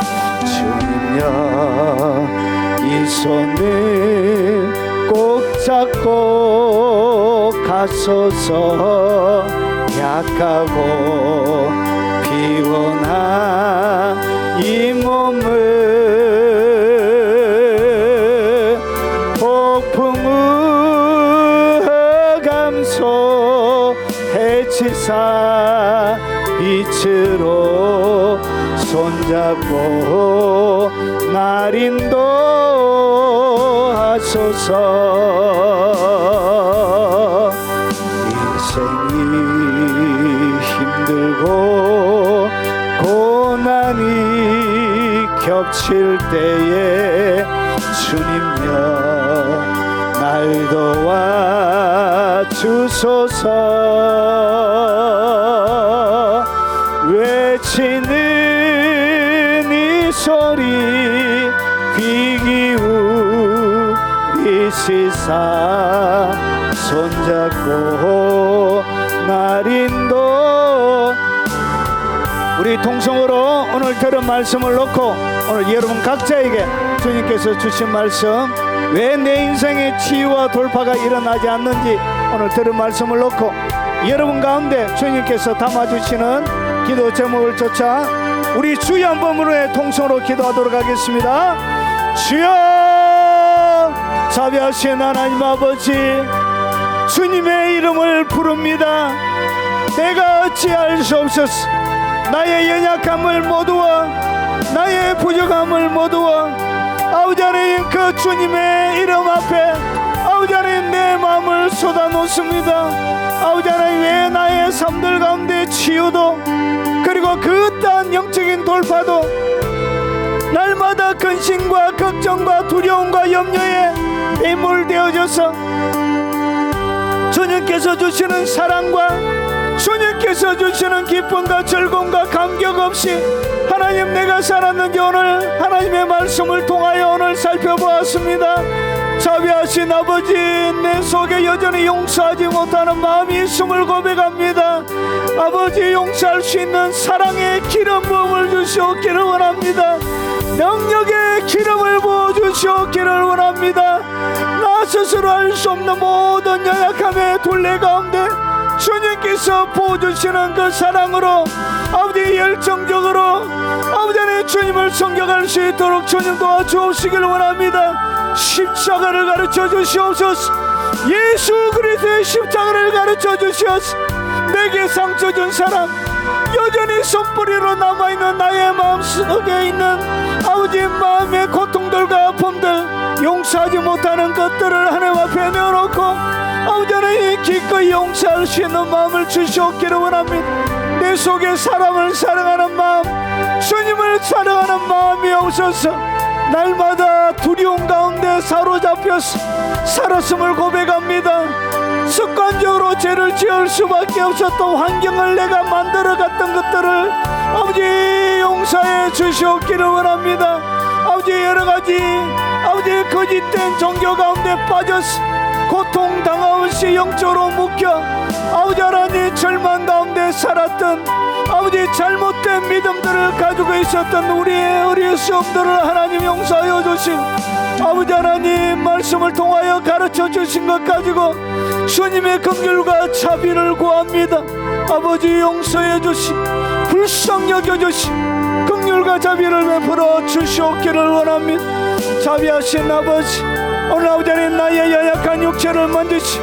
주님여, 이 손을 꼭 잡고 가소서. 약하고 피곤한 이 몸을 폭풍우 흑암소 해치사 빛으로 손잡고 날 인도하소서. 인생이 힘들고 고난이 겹칠 때에 주님여 날 도와주소서. 외치는 이 소리 귀 기울이시사 손잡고 날 인도. 우리 통성으로 오늘 들은 말씀을 놓고 오늘 여러분 각자에게 주님께서 주신 말씀, 왜 내 인생에 치유와 돌파가 일어나지 않는지 오늘 들은 말씀을 놓고 여러분 가운데 주님께서 담아주시는 기도 제목을 쫓아 우리 주의 한 번으로의 통성으로 기도하도록 하겠습니다. 주여, 자비하신 하나님 아버지, 주님의 이름을 부릅니다. 내가 어찌할 수 없었어. 나의 연약함을 모두와 나의 부족함을 모두와 아버지 하나님 그 주님의 이름 앞에 아버지 하나님 내 마음을 쏟아놓습니다. 아버지 하나님, 왜 나의 삶들 가운데 치유도 그리고 그 또한 영적인 돌파도 날마다 근심과 걱정과 두려움과 염려에 매몰되어져서 주님께서 주시는 사랑과 주님께서 주시는 기쁨과 즐거움과 감격 없이 하나님 내가 살았는지 오늘 하나님의 말씀을 통하여 오늘 살펴보았습니다. 자비하신 아버지, 내 속에 여전히 용서하지 못하는 마음이 있음을 고백합니다. 아버지, 용서할 수 있는 사랑의 기름 부음을 주시옵기를 원합니다. 능력의 기름을 부어주시옵기를 원합니다. 나 스스로 할 수 없는 모든 연약함의 둘레 가운데 주님께서 부어주시는 그 사랑으로 아버지 열정적으로 아버지 안에 주님을 섬겨갈 수 있도록 주님 도와주시기를 원합니다. 십자가를 가르쳐 주시옵소서. 예수 그리스도의 십자가를 가르쳐 주시옵소서. 내게 상처 준 사람, 여전히 손뿌리로 남아있는 나의 마음속에 있는 아버지 마음의 고통들과 아픔들, 용서하지 못하는 것들을 하나님 앞에 내어놓고 아버지 하나님 기꺼이 용서할 수 있는 마음을 주시옵기를 원합니다. 내 속에 사람을 사랑하는 마음, 주님을 사랑하는 마음이 없어서 날마다 두려움 가운데 사로잡혀서 살았음을 고백합니다. 습관적으로 죄를 지을 수밖에 없었던 환경을 내가 만들어갔던 것들을 아버지 용서해 주시옵기를 원합니다. 아버지 여러가지 아버지 거짓된 종교 가운데 빠져서 고통당하없이 영적으로 묶여 아버지 하나님 절망 가운데 살았던 아버지 잘못된 믿음들을 가지고 있었던 우리의 어리석음들을 하나님 용서하여 주시고 아버지 하나님 말씀을 통하여 가르쳐 주신 것 가지고 주님의 긍휼과 자비를 구합니다. 아버지 용서해 주시 불쌍히 여겨주시 긍휼과 자비를 베풀어 주시옵기를 원합니다. 자비하신 아버지 오늘 아버지 하나님 나의 연약한 육체를 만지시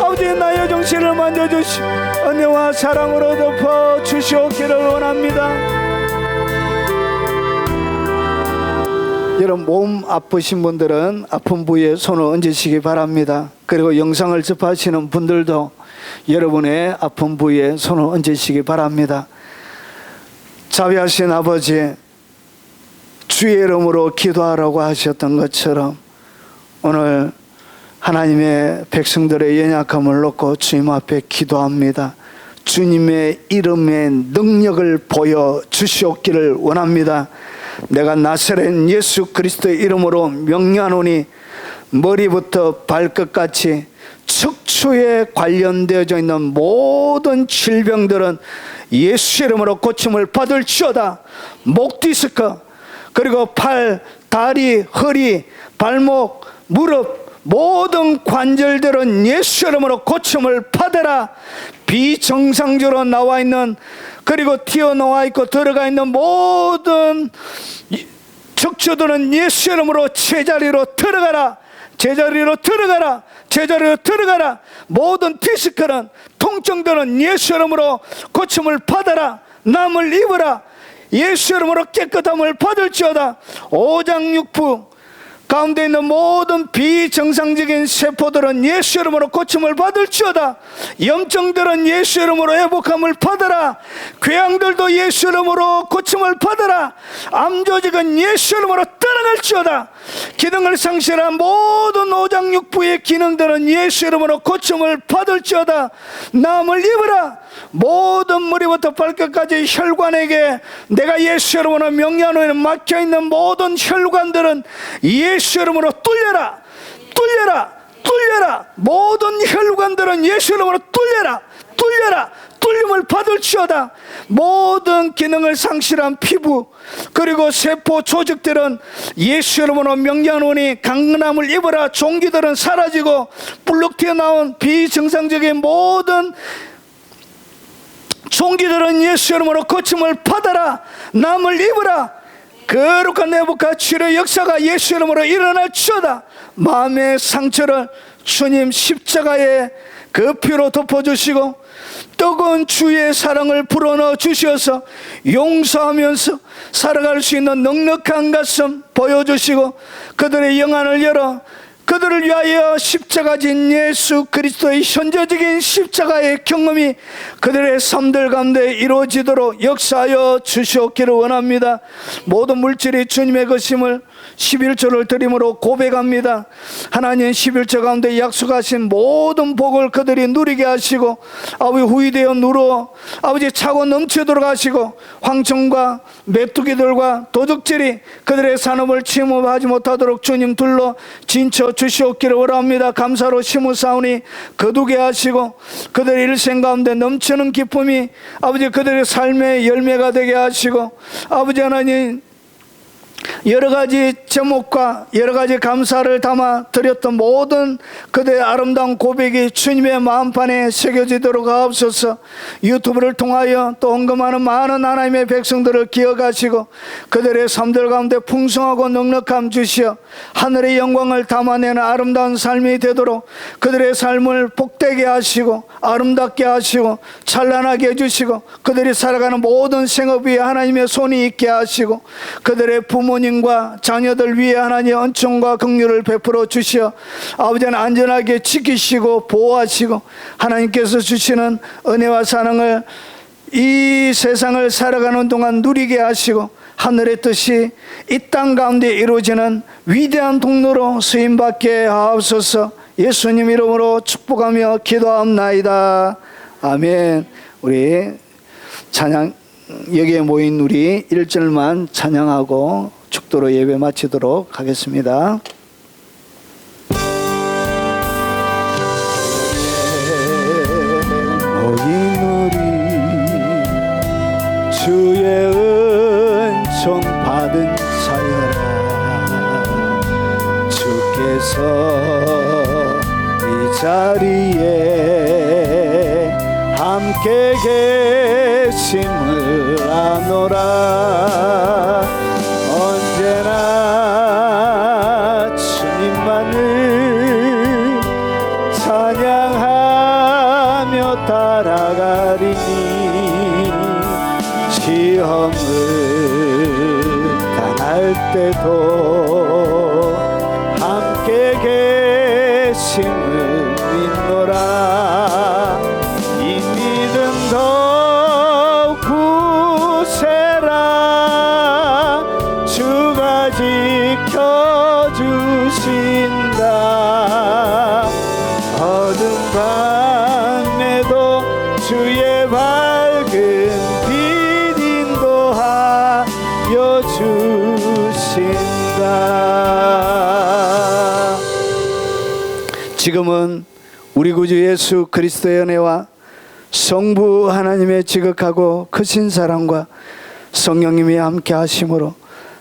아버지 나의 정신을 만져주시 은혜와 사랑으로 덮어 주시옵기를 원합니다. 여러분 몸 아프신 분들은 아픈 부위에 손을 얹으시기 바랍니다. 그리고 영상을 접하시는 분들도 여러분의 아픈 부위에 손을 얹으시기 바랍니다. 자비하신 아버지 주의 이름으로 기도하라고 하셨던 것처럼 오늘 하나님의 백성들의 연약함을 놓고 주님 앞에 기도합니다. 주님의 이름의 능력을 보여주시옵기를 원합니다. 내가 나사렛 예수 그리스도의 이름으로 명령하노니 머리부터 발끝까지 척추에 관련되어져 있는 모든 질병들은 예수 이름으로 고침을 받을지어다. 목 디스크 그리고 팔, 다리, 허리, 발목, 무릎 모든 관절들은 예수 이름으로 고침을 받아라. 비정상적으로 나와 있는 그리고 튀어나와 있고 들어가 있는 모든 척추들은 예수 이름으로 제자리로 들어가라. 제자리로 들어가라. 제자리로 들어가라. 모든 디스크는 통증들은 예수 이름으로 고침을 받아라. 남을 입어라. 예수 이름으로 깨끗함을 받을지어다. 오장육부 가운데 있는 모든 비정상적인 세포들은 예수 이름으로 고침을 받을지어다. 염증들은 예수 이름으로 회복함을 받아라. 궤양들도 예수 이름으로 고침을 받아라. 암조직은 예수 이름으로 떠나갈지어다. 기능을 상실한 모든 오장육부의 기능들은 예수 이름으로 고침을 받을지어다. 남을 입어라. 모든 머리부터 발끝까지 혈관에게 내가 예수 이름으로 명령하노니 막혀있는 모든 혈관들은 예수 이름으로 뚫려라. 뚫려라. 뚫려라. 모든 혈관들은 예수 이름으로 뚫려라. 뚫려라. 뚫림을 받을지어다. 모든 기능을 상실한 피부 그리고 세포 조직들은 예수 이름으로 명령하노니 강건함을 입어라. 종기들은 사라지고 불룩 튀어나온 비정상적인 모든 종기들은 예수 이름으로 고침을 받아라. 남을 입어라. 거룩한 내부가 치료의 역사가 예수 이름으로 일어날지어다. 마음의 상처를 주님 십자가에 그 피로 덮어주시고 뜨거운 주의 사랑을 불어넣어 주셔서 용서하면서 살아갈 수 있는 넉넉한 가슴 보여주시고 그들의 영안을 열어 그들을 위하여 십자가 진 예수 그리스도의 현저적인 십자가의 경험이 그들의 삶들 가운데 이루어지도록 역사하여 주시옵기를 원합니다. 모든 물질이 주님의 것임을 11조를 드림으로 고백합니다. 하나님 11조 가운데 약속하신 모든 복을 그들이 누리게 하시고 아버지 후이되어 누러 아버지 차고 넘치도록 하시고 황청과 메뚜기들과 도둑질이 그들의 산업을 침범하지 못하도록 주님 둘러 진쳐 주시옵기를 원합니다. 감사로 심으사오니 거두게 하시고 그들의 일생 가운데 넘치는 기쁨이 아버지 그들의 삶의 열매가 되게 하시고 아버지 하나님 여러 가지 제목과 여러 가지 감사를 담아 드렸던 모든 그들의 아름다운 고백이 주님의 마음판에 새겨지도록 하옵소서. 유튜브를 통하여 또 언급하는 많은 하나님의 백성들을 기억하시고 그들의 삶들 가운데 풍성하고 넉넉함 주시어 하늘의 영광을 담아내는 아름다운 삶이 되도록 그들의 삶을 복되게 하시고 아름답게 하시고 찬란하게 해주시고 그들이 살아가는 모든 생업 위에 하나님의 손이 있게 하시고 그들의 부모님과 자녀들 위에 하나님의恩寵과 긍휼을 베풀어 주시어 아버지는 안전하게 지키시고 보호하시고 하나님께서 주시는 은혜와 사랑을 이 세상을 살아가는 동안 누리게 하시고 하늘의 뜻이 이 땅 가운데 이루어지는 위대한 통로로 쓰임받게 하옵소서. 예수님 이름으로 축복하며 기도하옵나이다. 아멘. 우리 찬양, 여기에 모인 우리 1절만 찬양하고 축도로 예배 마치도록 하겠습니다. 모인 우리 주의 은총 받은 자여라. 주께서 이 자리에 함께 계심을 아노라. 언제나 주님만을 찬양하며 따라가리니 시험을 당할 때도 함께 계심을 믿노라. 이 믿음 더욱 굳세라. 주가 지켜주신다. 어둠 밤에도 주의 밝은 빛 인도하여 주신다. 지금은 우리 구주 예수 그리스도의 은혜와 성부 하나님의 지극하고 크신 사랑과 성령님이 함께 하심으로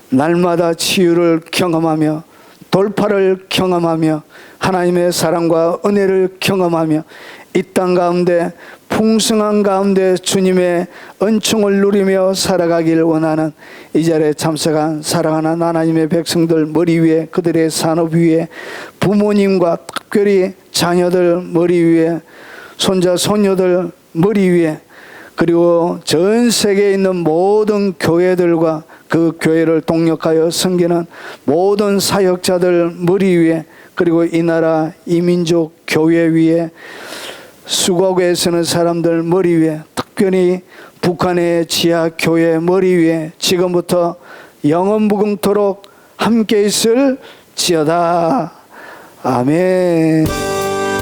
날마다 치유를 경험하며 돌파를 경험하며 하나님의 사랑과 은혜를 경험하며 이 땅 가운데 풍성한 가운데 주님의 은총을 누리며 살아가길 원하는 이 자리에 참석한 사랑하는 하나님의 백성들 머리 위에, 그들의 산업 위에, 부모님과 특별히 자녀들 머리 위에, 손자 손녀들 머리 위에, 그리고 전 세계에 있는 모든 교회들과 그 교회를 동력하여 섬기는 모든 사역자들 머리 위에, 그리고 이 나라 이 민족 교회 위에, 수고하고 애쓰는 사람들 머리 위에, 특별히 북한의 지하 교회 머리 위에 지금부터 영원무궁토록 함께 있을지어다. 아멘.